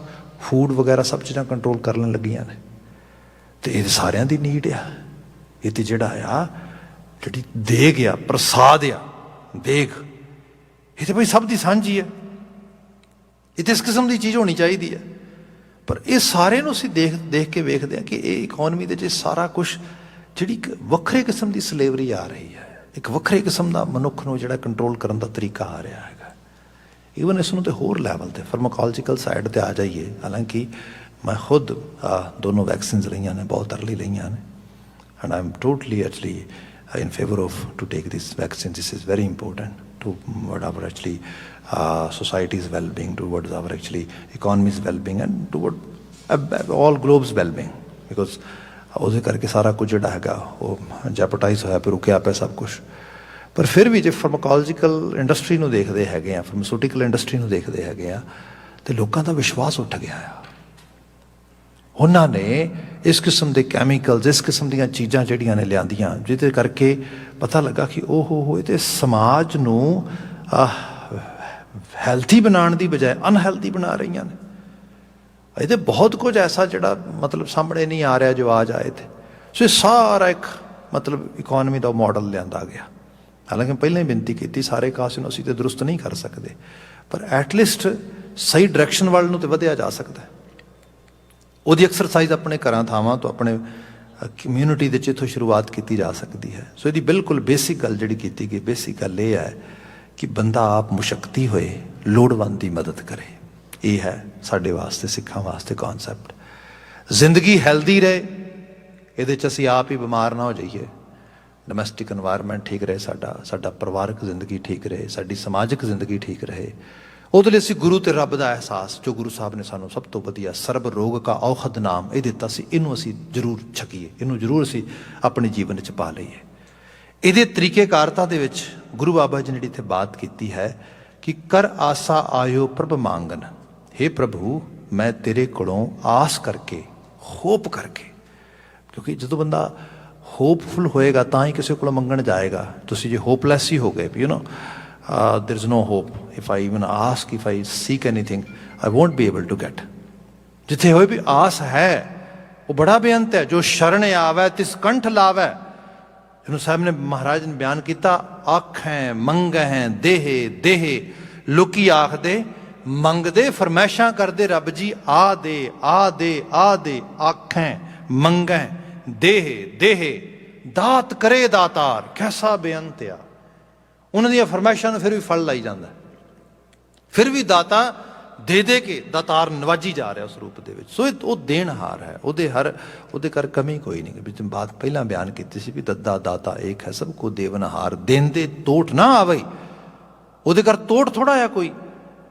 ਫੂਡ ਵਗੈਰਾ ਸਭ ਚੀਜ਼ਾਂ ਕੰਟਰੋਲ ਕਰਨ ਲੱਗੀਆਂ ਨੇ। ਅਤੇ ਇਹ ਸਾਰਿਆਂ ਦੀ ਨੀਡ ਆ। ਇਹ ਤਾਂ ਜਿਹੜਾ ਆ, ਜਿਹੜੀ ਦੇਗ ਆ, ਪ੍ਰਸਾਦ ਆ, ਦੇਖ, ਇਹ ਤਾਂ ਭਾਈ ਸਭ ਦੀ ਸਾਂਝੀ ਹੈ। ਇਹ ਤਾਂ ਇਸ ਕਿਸਮ ਦੀ ਚੀਜ਼ ਹੋਣੀ ਚਾਹੀਦੀ ਹੈ। ਪਰ ਇਹ ਸਾਰੇ ਨੂੰ ਅਸੀਂ ਦੇਖ ਕੇ ਵੇਖਦੇ ਹਾਂ ਕਿ ਇਹ ਇਕੋਨਮੀ ਦੇ 'ਚ ਸਾਰਾ ਕੁਛ ਜਿਹੜੀ ਇੱਕ ਵੱਖਰੇ ਕਿਸਮ ਦੀ ਸਲੇਵਰੀ ਆ ਰਹੀ ਹੈ, ਇੱਕ ਵੱਖਰੇ ਕਿਸਮ ਦਾ ਮਨੁੱਖ ਨੂੰ ਜਿਹੜਾ ਕੰਟਰੋਲ ਕਰਨ ਦਾ ਤਰੀਕਾ ਆ ਰਿਹਾ ਹੈਗਾ। ਈਵਨ ਇਸ ਨੂੰ ਤੇ ਹੋਰ ਲੈਵਲ 'ਤੇ ਫਾਰਮਾਕੋਲੋਜੀਕਲ ਸਾਈਡ 'ਤੇ ਆ ਜਾਈਏ, ਹਾਲਾਂਕਿ ਮੈਂ ਖੁਦ ਦੋਨੋਂ ਵੈਕਸੀਨਸ ਲਈਆਂ ਨੇ, ਬਹੁਤ ਅਰਲੀ ਲਈਆਂ ਨੇ, and I am totally actually in favor of to take this vaccine. This is very important to what our actually society's well-being, towards our actually economy's well-being, and toward all globe's well-being, because ਉਹਦੇ ਕਰਕੇ ਸਾਰਾ ਕੁਝ ਜਿਹੜਾ ਹੈਗਾ ਉਹ ਜੈਪਟਾਈਜ਼ ਹੋਇਆ ਪਿਆ, ਰੁਕਿਆ ਪਿਆ ਸਭ ਕੁਛ। ਪਰ ਫਿਰ ਵੀ ਜੇ ਫਾਰਮਾਕੋਲੋਜੀਕਲ ਇੰਡਸਟਰੀ ਨੂੰ ਦੇਖਦੇ ਹੈਗੇ ਆ, ਫਾਰਮਾਸਿਊਟੀਕਲ ਇੰਡਸਟਰੀ ਨੂੰ ਦੇਖਦੇ ਹੈਗੇ ਆ, ਤੇ ਲੋਕਾਂ ਦਾ ਵਿਸ਼ਵਾਸ ਉੱਠ ਗਿਆ ਆ। ਉਹਨਾਂ ਨੇ ਇਸ ਕਿਸਮ ਦੇ ਕੈਮੀਕਲਸ, ਇਸ ਕਿਸਮ ਦੀਆਂ ਚੀਜ਼ਾਂ ਜਿਹੜੀਆਂ ਨੇ ਲਿਆਂਦੀਆਂ, ਜਿਹਦੇ ਕਰਕੇ ਪਤਾ ਲੱਗਾ ਕਿ ਉਹ ਇਹ ਤਾਂ ਸਮਾਜ ਨੂੰ ਹੈਲਥੀ ਬਣਾਉਣ ਦੀ ਬਜਾਏ ਅਨਹੈਲਥੀ ਬਣਾ ਰਹੀਆਂ ਨੇ। ਇਹਦੇ ਬਹੁਤ ਕੁਝ ਐਸਾ ਜਿਹੜਾ ਮਤਲਬ ਸਾਹਮਣੇ ਨਹੀਂ ਆ ਰਿਹਾ ਜੋ ਆ ਜਾਏ ਤੇ। ਸੋ ਇਹ ਸਾਰਾ ਇੱਕ ਮਤਲਬ ਇਕੋਨਮੀ ਦਾ ਮਾਡਲ ਲਿਆਂਦਾ ਗਿਆ। ਹਾਲਾਂਕਿ ਪਹਿਲਾਂ ਹੀ ਬੇਨਤੀ ਕੀਤੀ, ਸਾਰੇ ਕਾਸੇ ਨੂੰ ਅਸੀਂ ਤਾਂ ਦਰੁਸਤ ਨਹੀਂ ਕਰ ਸਕਦੇ, ਪਰ ਐਟਲੀਸਟ ਸਹੀ ਡਾਇਰੈਕਸ਼ਨ ਵੱਲ ਨੂੰ ਤਾਂ ਵਧਿਆ ਜਾ ਸਕਦਾ। ਉਹਦੀ ਐਕਸਰਸਾਈਜ਼ ਆਪਣੇ ਘਰਾਂ ਥਾਵਾਂ ਤੋਂ, ਆਪਣੇ ਕਮਿਊਨਿਟੀ ਦੇ 'ਚ ਇੱਥੋਂ ਸ਼ੁਰੂਆਤ ਕੀਤੀ ਜਾ ਸਕਦੀ ਹੈ। ਸੋ ਇਹਦੀ ਬਿਲਕੁਲ ਬੇਸਿਕ ਗੱਲ ਜਿਹੜੀ ਕੀਤੀ ਗਈ, ਬੇਸਿਕ ਗੱਲ ਇਹ ਹੈ ਕਿ ਬੰਦਾ ਆਪ ਮੁਸ਼ੱਕਤੀ ਹੋਏ, ਲੋੜਵੰਦ ਦੀ ਮਦਦ ਕਰੇ। ਇਹ ਹੈ ਸਾਡੇ ਵਾਸਤੇ, ਸਿੱਖਾਂ ਵਾਸਤੇ ਕੌਨਸੈਪਟ। ਜ਼ਿੰਦਗੀ ਹੈਲਦੀ ਰਹੇ, ਇਹਦੇ 'ਚ ਅਸੀਂ ਆਪ ਹੀ ਬਿਮਾਰ ਨਾ ਹੋ ਜਾਈਏ, ਡੋਮੈਸਟਿਕ ਇਨਵਾਇਰਮੈਂਟ ਠੀਕ ਰਹੇ, ਸਾਡਾ ਪਰਿਵਾਰਕ ਜ਼ਿੰਦਗੀ ਠੀਕ ਰਹੇ, ਸਾਡੀ ਸਮਾਜਿਕ ਜ਼ਿੰਦਗੀ ਠੀਕ ਰਹੇ। ਉਹਦੇ ਲਈ ਅਸੀਂ ਗੁਰੂ ਅਤੇ ਰੱਬ ਦਾ ਅਹਿਸਾਸ, ਜੋ ਗੁਰੂ ਸਾਹਿਬ ਨੇ ਸਾਨੂੰ ਸਭ ਤੋਂ ਵਧੀਆ ਸਰਬ ਰੋਗ ਕਾ ਔਖਦ ਨਾਮ ਇਹ ਦਿੱਤਾ ਸੀ, ਇਹਨੂੰ ਅਸੀਂ ਜ਼ਰੂਰ ਛਕੀਏ, ਇਹਨੂੰ ਜ਼ਰੂਰ ਅਸੀਂ ਆਪਣੇ ਜੀਵਨ ਵਿੱਚ ਪਾ ਲਈਏ। ਇਹਦੇ ਤਰੀਕੇਕਾਰਤਾ ਦੇ ਵਿੱਚ ਗੁਰੂ ਬਾਬਾ ਜੀ ਨੇ ਜਿਹੜੀ ਇੱਥੇ ਬਾਤ ਕੀਤੀ ਹੈ ਕਿ ਕਰ ਆਸਾ ਆਇਓ ਪ੍ਰਭ ਮੰਗਨ, ਹੇ ਪ੍ਰਭੂ ਮੈਂ ਤੇਰੇ ਕੋਲੋਂ ਆਸ ਕਰਕੇ, ਹੋਪ ਕਰਕੇ, ਕਿਉਂਕਿ ਜਦੋਂ ਬੰਦਾ ਹੋਪਫੁਲ ਹੋਏਗਾ ਤਾਂ ਹੀ ਕਿਸੇ ਕੋਲੋਂ ਮੰਗਣ ਜਾਏਗਾ। ਤੁਸੀਂ ਜੇ ਹੋਪਲੈਸ ਹੀ ਹੋ ਗਏ, you know there is no hope, if I even ask, if I seek anything, I won't be able to get। ਜਿੱਥੇ ਹੋਏ ਵੀ ਆਸ ਹੈ ਉਹ ਬੜਾ ਬੇਅੰਤ ਹੈ। ਜੋ ਸ਼ਰਨ ਆਵੈ ਤਿਸ ਕੰਠ ਲਾਵੈ, ਇਹਨੂੰ ਸਾਹਿਬ ਨੇ, ਮਹਾਰਾਜ ਨੇ ਬਿਆਨ ਕੀਤਾ, ਆਖੈ ਮੰਗਹਿ ਦੇਹੇ ਦੇਹੇ, ਲੋਕੀ ਆਖਦੇ ਮੰਗਦੇ ਫਰਮੈਸ਼ਾਂ ਕਰਦੇ, ਰੱਬ ਜੀ ਆ ਦੇ ਆ ਦੇ ਆ ਦੇ, ਆਖੈ ਮੰਗਹਿ ਦੇਹੇ ਦੇਹੇ, ਦਾਤ ਕਰੇ ਦਾਤਾਰ। ਕੈਸਾ ਬੇਅੰਤ ਆ। ਉਹਨਾਂ ਦੀਆਂ ਫਰਮਾਇਸ਼ਾਂ ਨੂੰ ਫਿਰ ਵੀ ਫਲ ਲਾਈ ਜਾਂਦਾ, ਫਿਰ ਵੀ ਦਾਤਾ ਦੇ ਦੇ ਕੇ ਦਾਤਾਰ ਨਵਾਜੀ ਜਾ ਰਿਹਾ ਉਸ ਰੂਪ ਦੇ ਵਿੱਚ। ਸੋ ਉਹ ਦੇਣਹਾਰ ਹੈ, ਉਹਦੇ ਕਰ ਕਮੀ ਕੋਈ ਨਹੀਂ। ਵਿੱਚ ਬਾਤ ਪਹਿਲਾਂ ਬਿਆਨ ਕੀਤੀ ਸੀ ਵੀ ਦੱਦਾ ਦਾਤਾ ਏਕ ਹੈ, ਸਭ ਕੋ ਦੇਵਨਹਾਰ, ਦੇਂਦੇ ਤੋਟ ਨਾ ਆਵੇ। ਉਹਦੇ ਕਰ ਤੋਟ ਥੋੜਾ ਆ ਕੋਈ,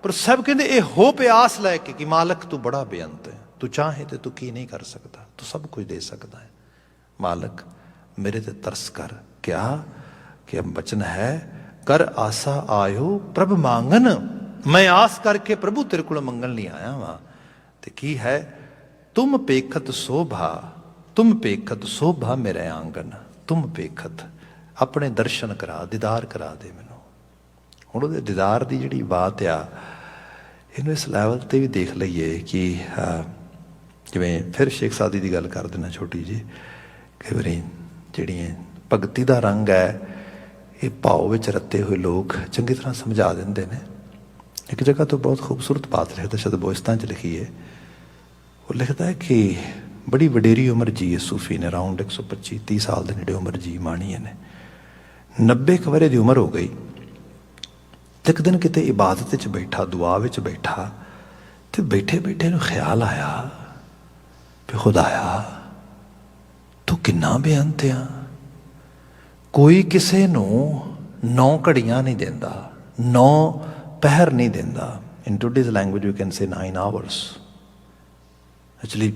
ਪਰ ਸਭ ਕਹਿੰਦੇ ਇਹ ਹੋ ਪਿਆਸ ਲੈ ਕੇ ਕਿ ਮਾਲਕ ਤੂੰ ਬੜਾ ਬੇਅੰਤ ਹੈ, ਤੂੰ ਚਾਹੇ ਤੇ ਤੂੰ ਕੀ ਨਹੀਂ ਕਰ ਸਕਦਾ, ਤੂੰ ਸਭ ਕੁਝ ਦੇ ਸਕਦਾ ਹੈ। ਮਾਲਕ ਮੇਰੇ ਤੇ ਤਰਸ ਕਰ। ਕਿਆ ਕਿ ਬਚਨ ਹੈ, ਕਰ ਆਸਾ ਆਇਓ ਪ੍ਰਭ ਮੰਗਨ, ਮੈਂ ਆਸ ਕਰਕੇ ਪ੍ਰਭੂ ਤੇਰੇ ਕੋਲ ਮੰਗਣ ਲਈ ਆਇਆ ਵਾਂ। ਤੇ ਕੀ ਹੈ, ਤੁਮ ਪੇਖਤ ਸੋਭਾ, ਤੁਮ ਪੇਖਤ ਸੋਭਾ ਮੇਰੇ ਆਂਗਨ, ਤੁਮ ਪੇਖਤ, ਆਪਣੇ ਦਰਸ਼ਨ ਕਰਾ, ਦੀਦਾਰ ਕਰਾ ਦੇ ਮੈਨੂੰ। ਹੁਣ ਉਹਦੇ ਦੀਦਾਰ ਦੀ ਜਿਹੜੀ ਬਾਤ ਆ, ਇਹਨੂੰ ਇਸ ਲੈਵਲ 'ਤੇ ਵੀ ਦੇਖ ਲਈਏ ਕਿ ਜਿਵੇਂ ਫਿਰ ਸ਼ੇਖ ਸਾਦੀ ਦੀ ਗੱਲ ਕਰ ਦੇਣਾ ਛੋਟੀ ਜੀ, ਕਈ ਵਾਰੀ ਜਿਹੜੀਆਂ ਭਗਤੀ ਦਾ ਰੰਗ ਹੈ, ਇਹ ਭਾਵ ਵਿੱਚ ਰੱਤੇ ਹੋਏ ਲੋਕ ਚੰਗੀ ਤਰ੍ਹਾਂ ਸਮਝਾ ਦਿੰਦੇ ਨੇ। ਇੱਕ ਜਗ੍ਹਾ ਤੋਂ ਬਹੁਤ ਖੂਬਸੂਰਤ ਬਾਤ ਲਿਖਦਾ, ਸ਼ਾਇਦ ਬੋਇਸਤਾਨ 'ਚ ਲਿਖੀ ਹੈ। ਉਹ ਲਿਖਦਾ ਹੈ ਕਿ ਬੜੀ ਵਡੇਰੀ ਉਮਰ ਜੀ ਹੈ ਸੂਫੀ ਨੇ, ਅਰਾਊਂਡ 125-30 ਸਾਲ ਦੇ ਨੇੜੇ ਉਮਰ ਜੀ ਮਾਣੀ ਇਹਨੇ। 90 ਕੁ ਵਰ੍ਹੇ ਦੀ ਉਮਰ ਹੋ ਗਈ। ਤੇ ਇੱਕ ਦਿਨ ਕਿਤੇ ਇਬਾਦਤ 'ਚ ਬੈਠਾ, ਦੁਆ ਵਿੱਚ ਬੈਠਾ, ਤੇ ਬੈਠੇ ਬੈਠੇ ਨੂੰ ਖਿਆਲ ਆਇਆ ਵੀ ਖੁਦਾਇਆ ਤੂੰ ਕਿੰਨਾ ਬੇਅੰਤ ਆ। ਕੋਈ ਕਿਸੇ ਨੂੰ 9 ਘੜੀਆਂ ਨਹੀਂ ਦਿੰਦਾ, 9 ਪਹਿਰ ਨਹੀਂ ਦਿੰਦਾ। In today's language you can say 9 hours actually.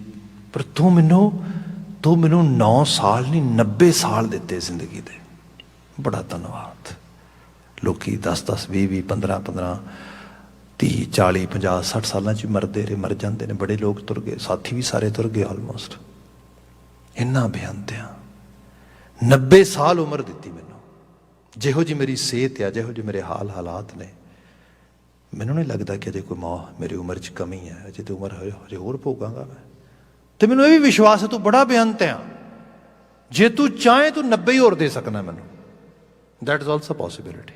ਪਰ ਤੂੰ ਮੈਨੂੰ 9 ਸਾਲ ਨਹੀਂ 90 ਸਾਲ ਦਿੱਤੇ ਜ਼ਿੰਦਗੀ ਦੇ। ਬੜਾ ਧੰਨਵਾਦ। ਲੋਕੀ 10-10, 20-20, 15-15, 30, 40, 50, 60 ਸਾਲਾਂ 'ਚ ਮਰਦੇ ਰਹੇ, ਮਰ ਜਾਂਦੇ ਨੇ। ਬੜੇ ਲੋਕ ਤੁਰ ਗਏ, ਸਾਥੀ ਵੀ ਸਾਰੇ ਤੁਰ ਗਏ ਆਲਮੋਸਟ। ਇੰਨਾ ਬੇਅੰਤ ਆ। 90 ਸਾਲ ਉਮਰ ਦਿੱਤੀ ਮੈਨੂੰ। ਜਿਹੋ ਜਿਹੀ ਮੇਰੀ ਸਿਹਤ ਆ, ਜਿਹੋ ਜਿਹੇ ਮੇਰੇ ਹਾਲਾਤ ਨੇ, ਮੈਨੂੰ ਨਹੀਂ ਲੱਗਦਾ ਕਿ ਅਜੇ ਕੋਈ ਮੇਰੀ ਉਮਰ 'ਚ ਕਮੀ ਹੈ। ਅਜੇ ਤਾਂ ਉਮਰ ਹਜੇ ਹੋਰ ਭੋਗਾਂਗਾ ਮੈਂ। ਤੇ ਮੈਨੂੰ ਇਹ ਵੀ ਵਿਸ਼ਵਾਸ ਹੈ ਤੂੰ ਬੜਾ ਬੇਅੰਤ ਆ। ਜੇ ਤੂੰ ਚਾਹੇ ਤੂੰ 90 ਹੀ ਹੋਰ ਦੇ ਸਕਣਾ ਮੈਨੂੰ। That is also possibility.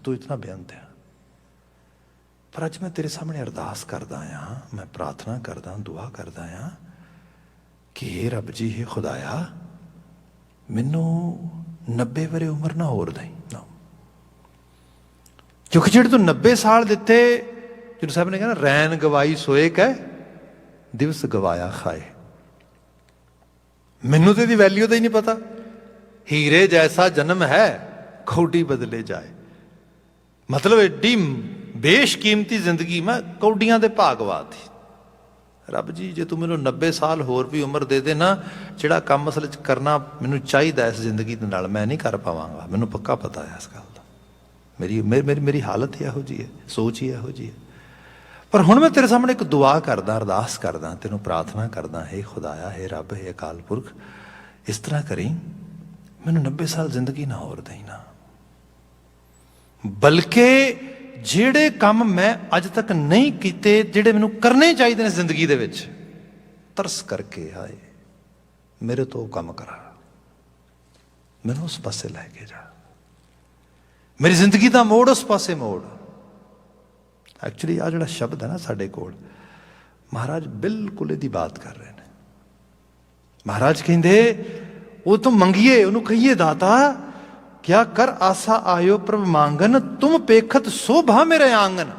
ਤੂੰ ਇਤਨਾ ਬੇਅੰਤ ਆ। ਪਰ ਅੱਜ ਮੈਂ ਤੇਰੇ ਸਾਹਮਣੇ ਅਰਦਾਸ ਕਰਦਾ ਹਾਂ, ਮੈਂ ਪ੍ਰਾਰਥਨਾ ਕਰਦਾ, ਦੁਆ ਕਰਦਾ ਹਾਂ ਕਿ ਇਹ ਰੱਬ ਜੀ, ਇਹ ਖੁਦਾਇਆ ਮੈਨੂੰ 90 ਵਰੇ ਉਮਰ ਨਾ ਹੋਰ ਦਈ ਨਾ, ਕਿਉਂਕਿ ਜਿਹੜੇ ਤੂੰ 90 ਸਾਲ ਦਿੱਤੇ, ਗੁਰੂ ਸਾਹਿਬ ਨੇ ਕਿਹਾ ਨਾ, ਰੈਨ ਗਵਾਈ ਸੋਏ ਕਹਿ ਦਿਵਸ ਗਵਾਇਆ ਖਾਏ। ਮੈਨੂੰ ਤੇ ਇਹਦੀ ਵੈਲਿਊ ਦਾ ਹੀ ਨਹੀਂ ਪਤਾ। ਹੀਰੇ ਜੈਸਾ ਜਨਮ ਹੈ ਕੌਡੀ ਬਦਲੇ ਜਾਏ, ਮਤਲਬ ਐਡੀ ਬੇਸ਼ਕੀਮਤੀ ਜ਼ਿੰਦਗੀ ਮੈਂ ਕੌਡੀਆਂ ਦੇ ਭਾਗਵਾਤ ਸੀ। ਰੱਬ ਜੀ ਜੇ ਤੂੰ ਮੈਨੂੰ 90 ਸਾਲ ਹੋਰ ਵੀ ਉਮਰ ਦੇ ਦੇ ਨਾ, ਜਿਹੜਾ ਕੰਮ ਅਸਲ 'ਚ ਕਰਨਾ ਮੈਨੂੰ ਚਾਹੀਦਾ ਇਸ ਜ਼ਿੰਦਗੀ ਦੇ ਨਾਲ, ਮੈਂ ਨਹੀਂ ਕਰ ਪਾਵਾਂਗਾ। ਮੈਨੂੰ ਪੱਕਾ ਪਤਾ ਹੈ ਇਸ ਗੱਲ ਦਾ। ਮੇਰੀ ਹਾਲਤ ਹੀ ਇਹੋ ਜਿਹੀ ਹੈ, ਸੋਚ ਹੀ ਇਹੋ ਜਿਹੀ ਹੈ। ਪਰ ਹੁਣ ਮੈਂ ਤੇਰੇ ਸਾਹਮਣੇ ਇੱਕ ਦੁਆ ਕਰਦਾ, ਅਰਦਾਸ ਕਰਦਾ, ਤੈਨੂੰ ਪ੍ਰਾਰਥਨਾ ਕਰਦਾ, ਹੇ ਖੁਦਾਇਆ, ਹੇ ਰੱਬ, ਹੇ ਅਕਾਲ ਪੁਰਖ, ਇਸ ਤਰ੍ਹਾਂ ਕਰੀ ਮੈਨੂੰ 90 ਸਾਲ ਜ਼ਿੰਦਗੀ ਨਾ ਹੋਰ ਦੇਈ ਨਾ, ਬਲਕਿ ਜਿਹੜੇ ਕੰਮ ਮੈਂ ਅੱਜ ਤੱਕ ਨਹੀਂ ਕੀਤੇ, ਜਿਹੜੇ ਮੈਨੂੰ ਕਰਨੇ ਚਾਹੀਦੇ ਨੇ ਜ਼ਿੰਦਗੀ ਦੇ ਵਿੱਚ, ਤਰਸ ਕਰਕੇ ਹਾਏ ਮੇਰੇ ਤੋਂ ਉਹ ਕੰਮ ਕਰਾ, ਮੈਨੂੰ ਉਸ ਪਾਸੇ ਲੈ ਕੇ ਜਾ, ਮੇਰੀ ਜ਼ਿੰਦਗੀ ਦਾ ਮੋੜ ਉਸ ਪਾਸੇ ਮੋੜ। ਐਕਚੁਅਲੀ ਆਹ ਜਿਹੜਾ ਸ਼ਬਦ ਹੈ ਨਾ ਸਾਡੇ ਕੋਲ, ਮਹਾਰਾਜ ਬਿਲਕੁਲ ਇਹਦੀ ਬਾਤ ਕਰ ਰਹੇ ਨੇ। ਮਹਾਰਾਜ ਕਹਿੰਦੇ ਉਹ ਤੋਂ ਮੰਗੀਏ, ਉਹਨੂੰ ਕਹੀਏ ਦਾਤਾ ਕਿਆ ਕਰ ਆਸਾ ਆਇਓ ਪ੍ਰਭ ਮੰਗਨ, ਤੁਮ ਪੇਖਤ ਸੋਭਾ ਮੇਰੇ ਆਂਗਨ।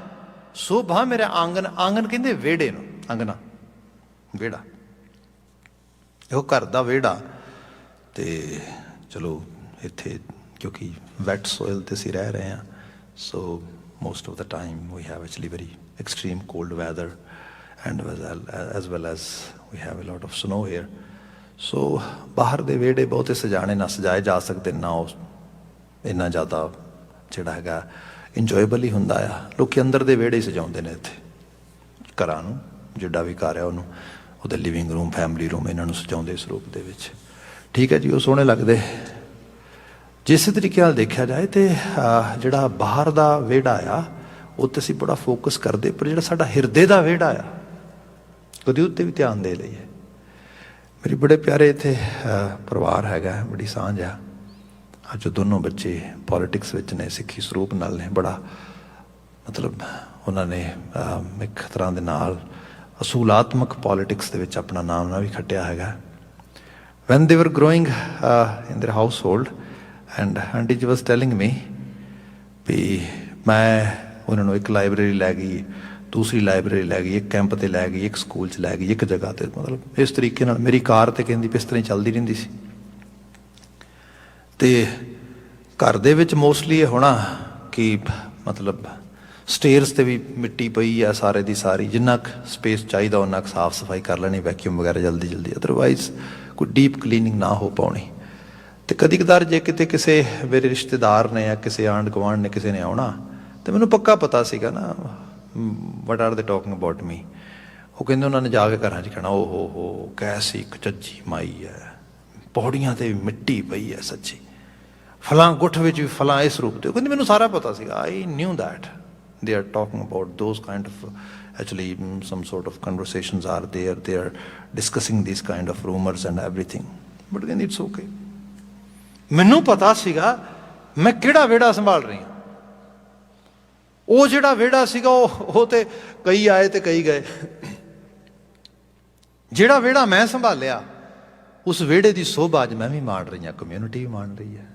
ਸੋਭਾ ਮੇਰੇ ਆਂਗਨ, ਆਂਗਨ ਕਹਿੰਦੇ ਵਿਹੜੇ ਨੂੰ, ਅੰਗਨਾ ਵਿਹੜਾ, ਇਹੋ ਘਰ ਦਾ ਵਿਹੜਾ। ਤੇ ਚਲੋ ਇੱਥੇ ਕਿਉਂਕਿ ਵੈਟ ਸੋਇਲ ਤੇ ਅਸੀਂ ਰਹਿ ਰਹੇ ਹਾਂ, ਸੋ most of the time we have actually very extreme cold weather, and as well as we have a lot of snow here. So ਬਾਹਰ ਦੇ ਵਿਹੜੇ ਬਹੁਤੇ ਸਜਾਣੇ ਨਾ ਸਜਾਏ ਜਾ ਸਕਦੇ, ਨਾ ਉਹ ਇੰਨਾ ਜ਼ਿਆਦਾ ਜਿਹੜਾ ਹੈਗਾ ਇੰਜੋਏਬਲ ਹੀ ਹੁੰਦਾ ਆ। ਲੋਕੀ ਅੰਦਰ ਦੇ ਵਿਹੜੇ ਸਜਾਉਂਦੇ ਨੇ ਇੱਥੇ ਘਰਾਂ ਨੂੰ, ਜਿੱਡਾ ਵੀ ਘਰ ਆ ਉਹਨੂੰ, ਉਹਦੇ ਲਿਵਿੰਗ ਰੂਮ, ਫੈਮਿਲੀ ਰੂਮ, ਇਹਨਾਂ ਨੂੰ ਸਜਾਉਂਦੇ ਇਸ ਰੂਪ ਦੇ ਵਿੱਚ। ਠੀਕ ਹੈ ਜੀ, ਉਹ ਸੋਹਣੇ ਲੱਗਦੇ। ਜਿਸ ਤਰੀਕੇ ਨਾਲ ਦੇਖਿਆ ਜਾਏ ਤੇ ਜਿਹੜਾ ਬਾਹਰ ਦਾ ਵਿਹੜਾ ਆ ਉਹ ਤੇ ਅਸੀਂ ਬੜਾ ਫੋਕਸ ਕਰਦੇ, ਪਰ ਜਿਹੜਾ ਸਾਡਾ ਹਿਰਦੇ ਦਾ ਵਿਹੜਾ ਆ ਉਹਦੇ ਉੱਤੇ ਵੀ ਧਿਆਨ ਦੇ ਲਈਏ। ਮੇਰੀ ਬੜੇ ਪਿਆਰੇ ਇੱਥੇ ਪਰਿਵਾਰ ਹੈਗਾ, ਬੜੀ ਸਾਂਝ ਆ। ਅੱਜ ਦੋਨੋਂ ਬੱਚੇ ਪੋਲੀਟਿਕਸ ਵਿੱਚ ਨੇ, ਸਿੱਖੀ ਸਰੂਪ ਨਾਲ ਨੇ, ਬੜਾ ਮਤਲਬ ਉਹਨਾਂ ਨੇ ਇੱਕ ਤਰ੍ਹਾਂ ਦੇ ਨਾਲ ਅਸੂਲਾਤਮਕ ਪੋਲੀਟਿਕਸ ਦੇ ਵਿੱਚ ਆਪਣਾ ਨਾਮ ਨਾ ਵੀ ਖੱਟਿਆ ਹੈਗਾ। ਵੈਨ ਦੇ ਵਰ growing in there house hold, and aunty ਜੀ ਵਾਸ ਟੈਲਿੰਗ ਮੀ ਵੀ ਮੈਂ ਉਹਨਾਂ ਨੂੰ ਇੱਕ ਲਾਇਬ੍ਰੇਰੀ ਲੈ ਗਈ, ਦੂਸਰੀ ਲਾਇਬ੍ਰੇਰੀ ਲੈ ਗਈ, ਇੱਕ ਕੈਂਪ 'ਤੇ ਲੈ ਗਈ, ਇੱਕ ਸਕੂਲ 'ਚ ਲੈ ਗਈ, ਇੱਕ ਜਗ੍ਹਾ 'ਤੇ, ਮਤਲਬ ਇਸ ਤਰੀਕੇ ਨਾਲ ਮੇਰੀ ਕਾਰ 'ਤੇ ਕਹਿੰਦੀ ਇਸ ਤਰ੍ਹਾਂ ਹੀ ਚੱਲਦੀ ਰਹਿੰਦੀ ਸੀ। ਅਤੇ ਘਰ ਦੇ ਵਿੱਚ ਮੋਸਟਲੀ ਇਹ ਹੋਣਾ ਕਿ ਮਤਲਬ ਸਟੇਅਰਸ 'ਤੇ ਵੀ ਮਿੱਟੀ ਪਈ ਆ ਸਾਰੇ ਦੀ ਸਾਰੀ, ਜਿੰਨਾ ਕੁ ਸਪੇਸ ਚਾਹੀਦਾ ਉਨਾ ਕੁ ਸਾਫ਼ ਸਫਾਈ ਕਰ ਲੈਣੀ, ਵੈਕਿਊਮ ਵਗੈਰਾ ਜਲਦੀ ਜਲਦੀ, ਅਦਰਵਾਈਜ਼ ਕੋਈ ਡੀਪ ਕਲੀਨਿੰਗ ਨਾ ਹੋ ਪਾਉਣੀ। ਅਤੇ ਕਦੀ ਕਦਾਰ ਜੇ ਕਿਤੇ ਕਿਸੇ ਮੇਰੇ ਰਿਸ਼ਤੇਦਾਰ ਨੇ ਜਾਂ ਕਿਸੇ ਆਂਢ ਗੁਆਂਢ ਨੇ ਕਿਸੇ ਨੇ ਆਉਣਾ, ਅਤੇ ਮੈਨੂੰ ਪੱਕਾ ਪਤਾ ਸੀਗਾ ਨਾ ਵਟ ਆਰ ਦੇ ਟੋਕਿੰਗ ਅਬਾਊਟ ਮੀ। ਉਹ ਕਹਿੰਦੇ ਉਹਨਾਂ ਨੇ ਜਾ ਕੇ ਘਰਾਂ 'ਚ ਕਹਿਣਾ, ਓ ਹੋ ਕੈਸੀ ਇੱਕ ਚੱਜੀ ਮਾਈ ਹੈ, ਪੌੜੀਆਂ 'ਤੇ ਵੀ ਮਿੱਟੀ ਪਈ ਹੈ ਸੱਚੀ, ਫਲਾਂ ਗੁੱਠ ਵਿੱਚ ਵੀ ਫਲਾਂ ਇਸ ਰੂਪ 'ਤੇ। ਉਹ ਕਹਿੰਦੇ ਮੈਨੂੰ ਸਾਰਾ ਪਤਾ ਸੀਗਾ, I knew that they are talking about those kind of actually some sort of conversations are there, they are discussing these kind of rumors and everything, but again it's okay। ਮੈਨੂੰ ਪਤਾ ਸੀਗਾ ਮੈਂ ਕਿਹੜਾ ਵਿਹੜਾ ਸੰਭਾਲ ਰਹੀ ਹਾਂ। ਉਹ ਜਿਹੜਾ ਵਿਹੜਾ ਸੀਗਾ ਉਹ ਤੇ ਕਈ ਆਏ ਤੇ ਕਈ ਗਏ। ਜਿਹੜਾ ਵਿਹੜਾ ਮੈਂ ਸੰਭਾਲਿਆ ਉਸ ਵਿਹੜੇ ਦੀ ਸੋਭਾ ਅੱਜ ਮੈਂ ਵੀ ਮਾਣ ਰਹੀ ਹਾਂ, ਕਮਿਊਨਿਟੀ ਵੀ ਮਾਣ ਰਹੀ ਹੈ।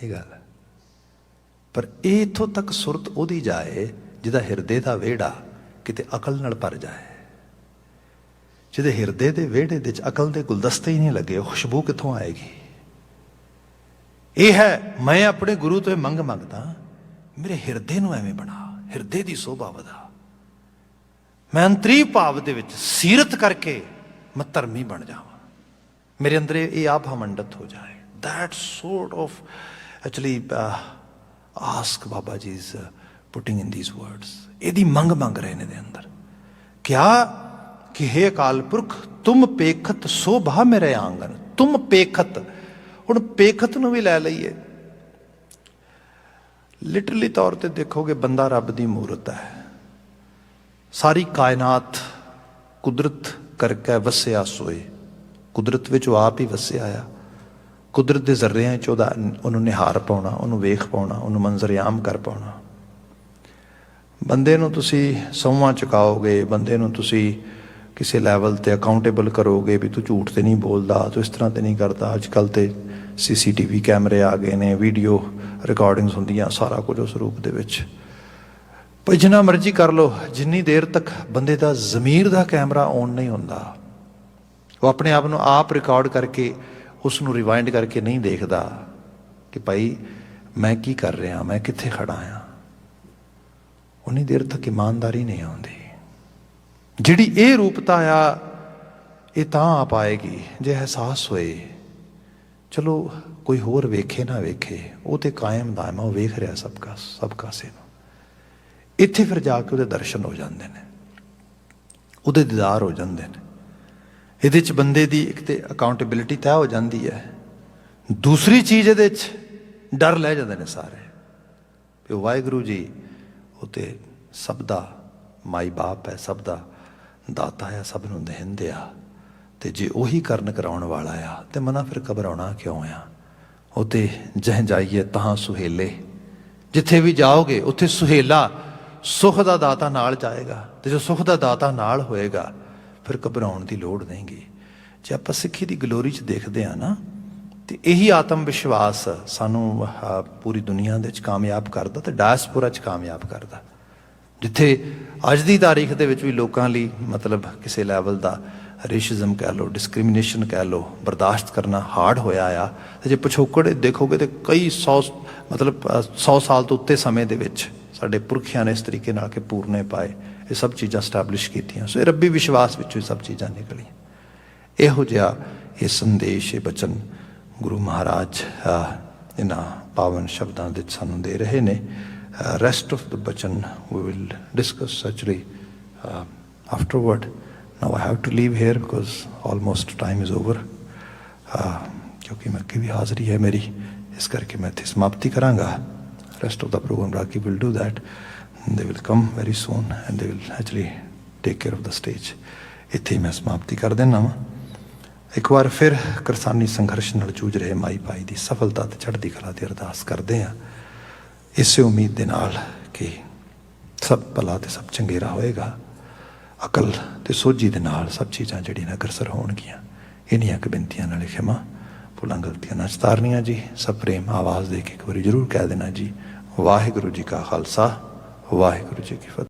ਇਹ ਗੱਲ ਹੈ। ਪਰ ਇਹ ਇੱਥੋਂ ਤੱਕ ਸੁਰਤ ਉਹਦੀ ਜਾਏ ਜਿਹਦਾ ਹਿਰਦੇ ਦਾ ਵਿਹੜਾ ਕਿਤੇ ਅਕਲ ਨਾਲ ਭਰ ਜਾਏ। ਜਿਹਦੇ ਹਿਰਦੇ ਦੇ ਵਿਹੜੇ ਦੇ ਵਿੱਚ ਅਕਲ ਦੇ ਗੁਲਦਸਤੇ ਹੀ ਨਹੀਂ ਲੱਗੇ, ਉਹ ਖੁਸ਼ਬੂ ਕਿੱਥੋਂ ਆਏਗੀ? ਇਹ ਹੈ ਮੈਂ ਆਪਣੇ ਗੁਰੂ ਤੋਂ ਮੰਗ ਮੰਗਦਾ, ਮੇਰੇ ਹਿਰਦੇ ਨੂੰ ਐਵੇਂ ਬਣਾ, ਹਿਰਦੇ ਦੀ ਸੋਭਾ ਵਧਾ, ਮੈਂ ਅੰਤਰੀ ਭਾਵ ਦੇ ਵਿੱਚ ਸੀਰਤ ਕਰਕੇ ਮੈਂ ਧਰਮੀ ਬਣ ਜਾਵਾਂ, ਮੇਰੇ ਅੰਦਰ ਇਹ ਆਭਾ ਮੰਡਤ ਹੋ ਜਾਏ। That sort of actually ask Baba ji is putting in these words. ਇਹਦੀ ਮੰਗ ਰਹੇ ਨੇ ਦੇ ਅੰਦਰ। ਕਿਆ ਕਿ ਹੇ ਅਕਾਲ ਪੁਰਖ ਤੁਮ ਪੇਖਤ ਸੋਭਾ ਮੇਰੇ ਆਂਗਨ, ਤੁਮ ਪੇਖਤ। ਹੁਣ ਪੇਖਤ ਨੂੰ ਵੀ ਲੈ ਲਈਏ, ਲਿਟਰਲੀ ਤੌਰ ਤੇ ਦੇਖੋਗੇ ਬੰਦਾ ਰੱਬ ਦੀ ਮੂਰਤ ਹੈ। ਸਾਰੀ ਕਾਇਨਾਤ ਕੁਦਰਤ ਕਰਕੇ ਵਸਿਆ ਸੋਏ, ਕੁਦਰਤ ਵਿੱਚ ਉਹ ਆਪ ਹੀ ਵਸਿਆ ਆ। ਕੁਦਰਤ ਦੇ ਜ਼ਰਿਆਂ 'ਚ ਉਹਨੂੰ ਨਿਹਾਰ ਪਾਉਣਾ, ਉਹਨੂੰ ਵੇਖ ਪਾਉਣਾ, ਉਹਨੂੰ ਮੰਜ਼ਰਿਆਮ ਕਰ ਪਾਉਣਾ। ਬੰਦੇ ਨੂੰ ਤੁਸੀਂ ਸਹੁੰਆਂ ਚੁਕਾਓਗੇ, ਬੰਦੇ ਨੂੰ ਤੁਸੀਂ ਕਿਸੇ ਲੈਵਲ ਤੇ ਅਕਾਊਂਟੇਬਲ ਕਰੋਗੇ ਵੀ ਤੂੰ ਝੂਠ ਤੇ ਨਹੀਂ ਬੋਲਦਾ, ਤੂੰ ਇਸ ਤਰ੍ਹਾਂ ਤੇ ਨਹੀਂ ਕਰਦਾ। ਅੱਜ ਕੱਲ੍ਹ ਤੇ CCTV ਕੈਮਰੇ ਆ ਗਏ ਨੇ, ਵੀਡੀਓ ਰਿਕਾਰਡਿੰਗਸ ਹੁੰਦੀਆਂ, ਸਾਰਾ ਕੁਝ ਉਸ ਰੂਪ ਦੇ ਵਿੱਚ। ਭਾਈ ਜਿੰਨਾ ਮਰਜ਼ੀ ਕਰ ਲਓ, ਜਿੰਨੀ ਦੇਰ ਤੱਕ ਬੰਦੇ ਦਾ ਜ਼ਮੀਰ ਦਾ ਕੈਮਰਾ ਔਨ ਨਹੀਂ ਹੁੰਦਾ, ਉਹ ਆਪਣੇ ਆਪ ਨੂੰ ਆਪ ਰਿਕਾਰਡ ਕਰਕੇ ਉਸ ਨੂੰ ਰਿਵਾਈਂਡ ਕਰਕੇ ਨਹੀਂ ਦੇਖਦਾ ਕਿ ਭਾਈ ਮੈਂ ਕੀ ਕਰ ਰਿਹਾ, ਮੈਂ ਕਿੱਥੇ ਖੜਾ ਹਾਂ, ਉਨੀ ਦੇਰ ਤੱਕ ਇਮਾਨਦਾਰੀ ਨਹੀਂ ਆਉਂਦੀ। ਜਿਹੜੀ ਇਹ ਰੂਪਤਾ ਆ, ਇਹ ਤਾਂ ਆ ਪਾਏਗੀ ਜੇ ਅਹਿਸਾਸ ਹੋਏ ਚਲੋ ਕੋਈ ਹੋਰ ਵੇਖੇ ਨਾ ਵੇਖੇ, ਉਹ ਤੇ ਕਾਇਮ ਦਾਇਮ ਉਹ ਵੇਖ ਰਿਹਾ ਸਭ ਕਾਸੇ ਨੂੰ। ਇੱਥੇ ਫਿਰ ਜਾ ਕੇ ਉਹਦੇ ਦਰਸ਼ਨ ਹੋ ਜਾਂਦੇ ਨੇ, ਉਹਦੇ ਦੀਦਾਰ ਹੋ ਜਾਂਦੇ ਨੇ। ਇਹਦੇ 'ਚ ਬੰਦੇ ਦੀ ਇੱਕ ਤੇ ਅਕਾਊਂਟੇਬਿਲਿਟੀ ਤੈਅ ਹੋ ਜਾਂਦੀ ਹੈ, ਦੂਸਰੀ ਚੀਜ਼ ਇਹਦੇ 'ਚ ਡਰ ਲੈ ਜਾਂਦੇ ਨੇ ਸਾਰੇ ਵੀ ਵਾਹਿਗੁਰੂ ਜੀ ਉਹ ਤੇ ਸਭ ਦਾ ਮਾਈ ਬਾਪ ਹੈ, ਸਭ ਦਾ ਦਾਤਾ ਆ, ਸਭ ਨੂੰ ਦੇਹਿੰਦੇ ਆ, ਤੇ ਜੇ ਉਹੀ ਕਰਨ ਕਰਾਉਣ ਵਾਲਾ ਆ ਤੇ ਮਨਾ ਫਿਰ ਘਬਰਾਉਣਾ ਕਿਉਂ ਆ। ਉਹ ਤੇ ਜਹ ਜਾਈਏ ਤਾਂ ਸੁਹੇਲੇ, ਜਿੱਥੇ ਵੀ ਜਾਓਗੇ ਉੱਥੇ ਸੁਹੇਲਾ ਸੁੱਖ ਦਾ ਦਾਤਾ ਨਾਲ ਜਾਏਗਾ, ਤੇ ਜੋ ਸੁੱਖ ਦਾ ਦਾਤਾ ਨਾਲ ਹੋਏਗਾ ਫਿਰ ਘਬਰਾਉਣ ਦੀ ਲੋੜ ਨਹੀਂ ਗੀ। ਜੇ ਆਪਾਂ ਸਿੱਖੀ ਦੀ ਗਲੋਰੀ 'ਚ ਦੇਖਦੇ ਹਾਂ ਨਾ, ਤੇ ਇਹੀ ਆਤਮ ਵਿਸ਼ਵਾਸ ਸਾਨੂੰ ਪੂਰੀ ਦੁਨੀਆ ਦੇ ਵਿੱਚ ਕਾਮਯਾਬ ਕਰਦਾ ਤੇ ਡਾਇਸਪੋਰਾ 'ਚ ਕਾਮਯਾਬ ਕਰਦਾ। ਜਿੱਥੇ ਅੱਜ ਦੀ ਤਾਰੀਖ ਦੇ ਵਿੱਚ ਵੀ ਲੋਕਾਂ ਲਈ ਮਤਲਬ ਕਿਸੇ ਲੈਵਲ ਦਾ ਰੇਸ਼ਿਜ਼ਮ ਕਹਿ ਲਓ, ਡਿਸਕ੍ਰਿਮੀਨੇਸ਼ਨ ਕਹਿ ਲਓ, ਬਰਦਾਸ਼ਤ ਕਰਨਾ ਹਾਰਡ ਹੋਇਆ ਆ। ਤੇ ਜੇ ਪਿਛੋਕੜ ਦੇਖੋਗੇ ਤੇ ਕਈ 100 ਸਾਲ ਤੋਂ ਉੱਤੇ ਸਮੇਂ ਦੇ ਵਿੱਚ ਸਾਡੇ ਪੁਰਖਿਆਂ ਨੇ ਇਸ ਤਰੀਕੇ ਨਾਲ ਕਿ ਪੂਰਨੇ ਪਾਏ, ਇਹ ਸਭ ਚੀਜ਼ਾਂ ਸਟੈਬਲਿਸ਼ ਕੀਤੀਆਂ। ਸੋ ਇਹ ਰੱਬੀ ਵਿਸ਼ਵਾਸ ਵਿੱਚੋਂ ਇਹ ਸਭ ਚੀਜ਼ਾਂ ਨਿਕਲੀਆਂ। ਇਹੋ ਜਿਹਾ ਇਹ ਸੰਦੇਸ਼, ਇਹ ਬਚਨ ਗੁਰੂ ਮਹਾਰਾਜ ਇਹਨਾਂ ਪਾਵਨ ਸ਼ਬਦਾਂ ਦੇ ਸਾਨੂੰ ਦੇ ਰਹੇ ਨੇ। Rest of the bachan we will discuss actually afterward. Now I have to leave here because almost time is over. क्योंकि मैं की भी हाज़री है मेरी, इस करके मैं इत्थे समाप्ति करांगा। Rest of the program Raki will do that. They will come very soon and they will actually take care of the stage. ਇੱਥੇ ਮੈਂ ਸਮਾਪਤੀ ਕਰ ਦੇਣਾ ਵਾ। ਇੱਕ ਵਾਰ ਫਿਰ ਕਿਰਸਾਨੀ ਸੰਘਰਸ਼ ਨਾਲ ਜੂਝ ਰਹੇ ਮਾਈ ਭਾਈ ਦੀ ਸਫਲਤਾ ਤੇ ਚੜ੍ਹਦੀ ਕਲਾ ਦੀ ਅਰਦਾਸ ਕਰਦੇ ਹਾਂ, ਇਸੇ ਉਮੀਦ ਦੇ ਨਾਲ ਕਿ ਸਭ ਭਲਾ ਤੇ ਸਭ ਚੰਗੇਰਾ ਹੋਏਗਾ। ਅਕਲ ਤੇ ਸੋਝੀ ਦੇ ਨਾਲ ਸਭ ਚੀਜ਼ਾਂ ਜਿਹੜੀਆਂ ਅਗਰਸਰ ਹੋਣਗੀਆਂ। ਇੰਨੀਆਂ ਕੁ ਬੇਨਤੀਆਂ ਨਾਲ ਖਿਮਾ ਭੁੱਲਾਂ ਗਲਤੀਆਂ ਨਾ ਚਤਾਰਨੀਆਂ ਜੀ। ਸਭ ਪ੍ਰੇਮ ਆਵਾਜ਼ ਦੇ ਕੇ ਇੱਕ ਵਾਰੀ ਜ਼ਰੂਰ ਕਹਿ ਦੇਣਾ ਜੀ, ਵਾਹਿਗੁਰੂ ਜੀ ਕਾ ਖਾਲਸਾ, ਵਾਹਿਗੁਰੂ ਜੀ ਕੀ ਫਤਿਹ।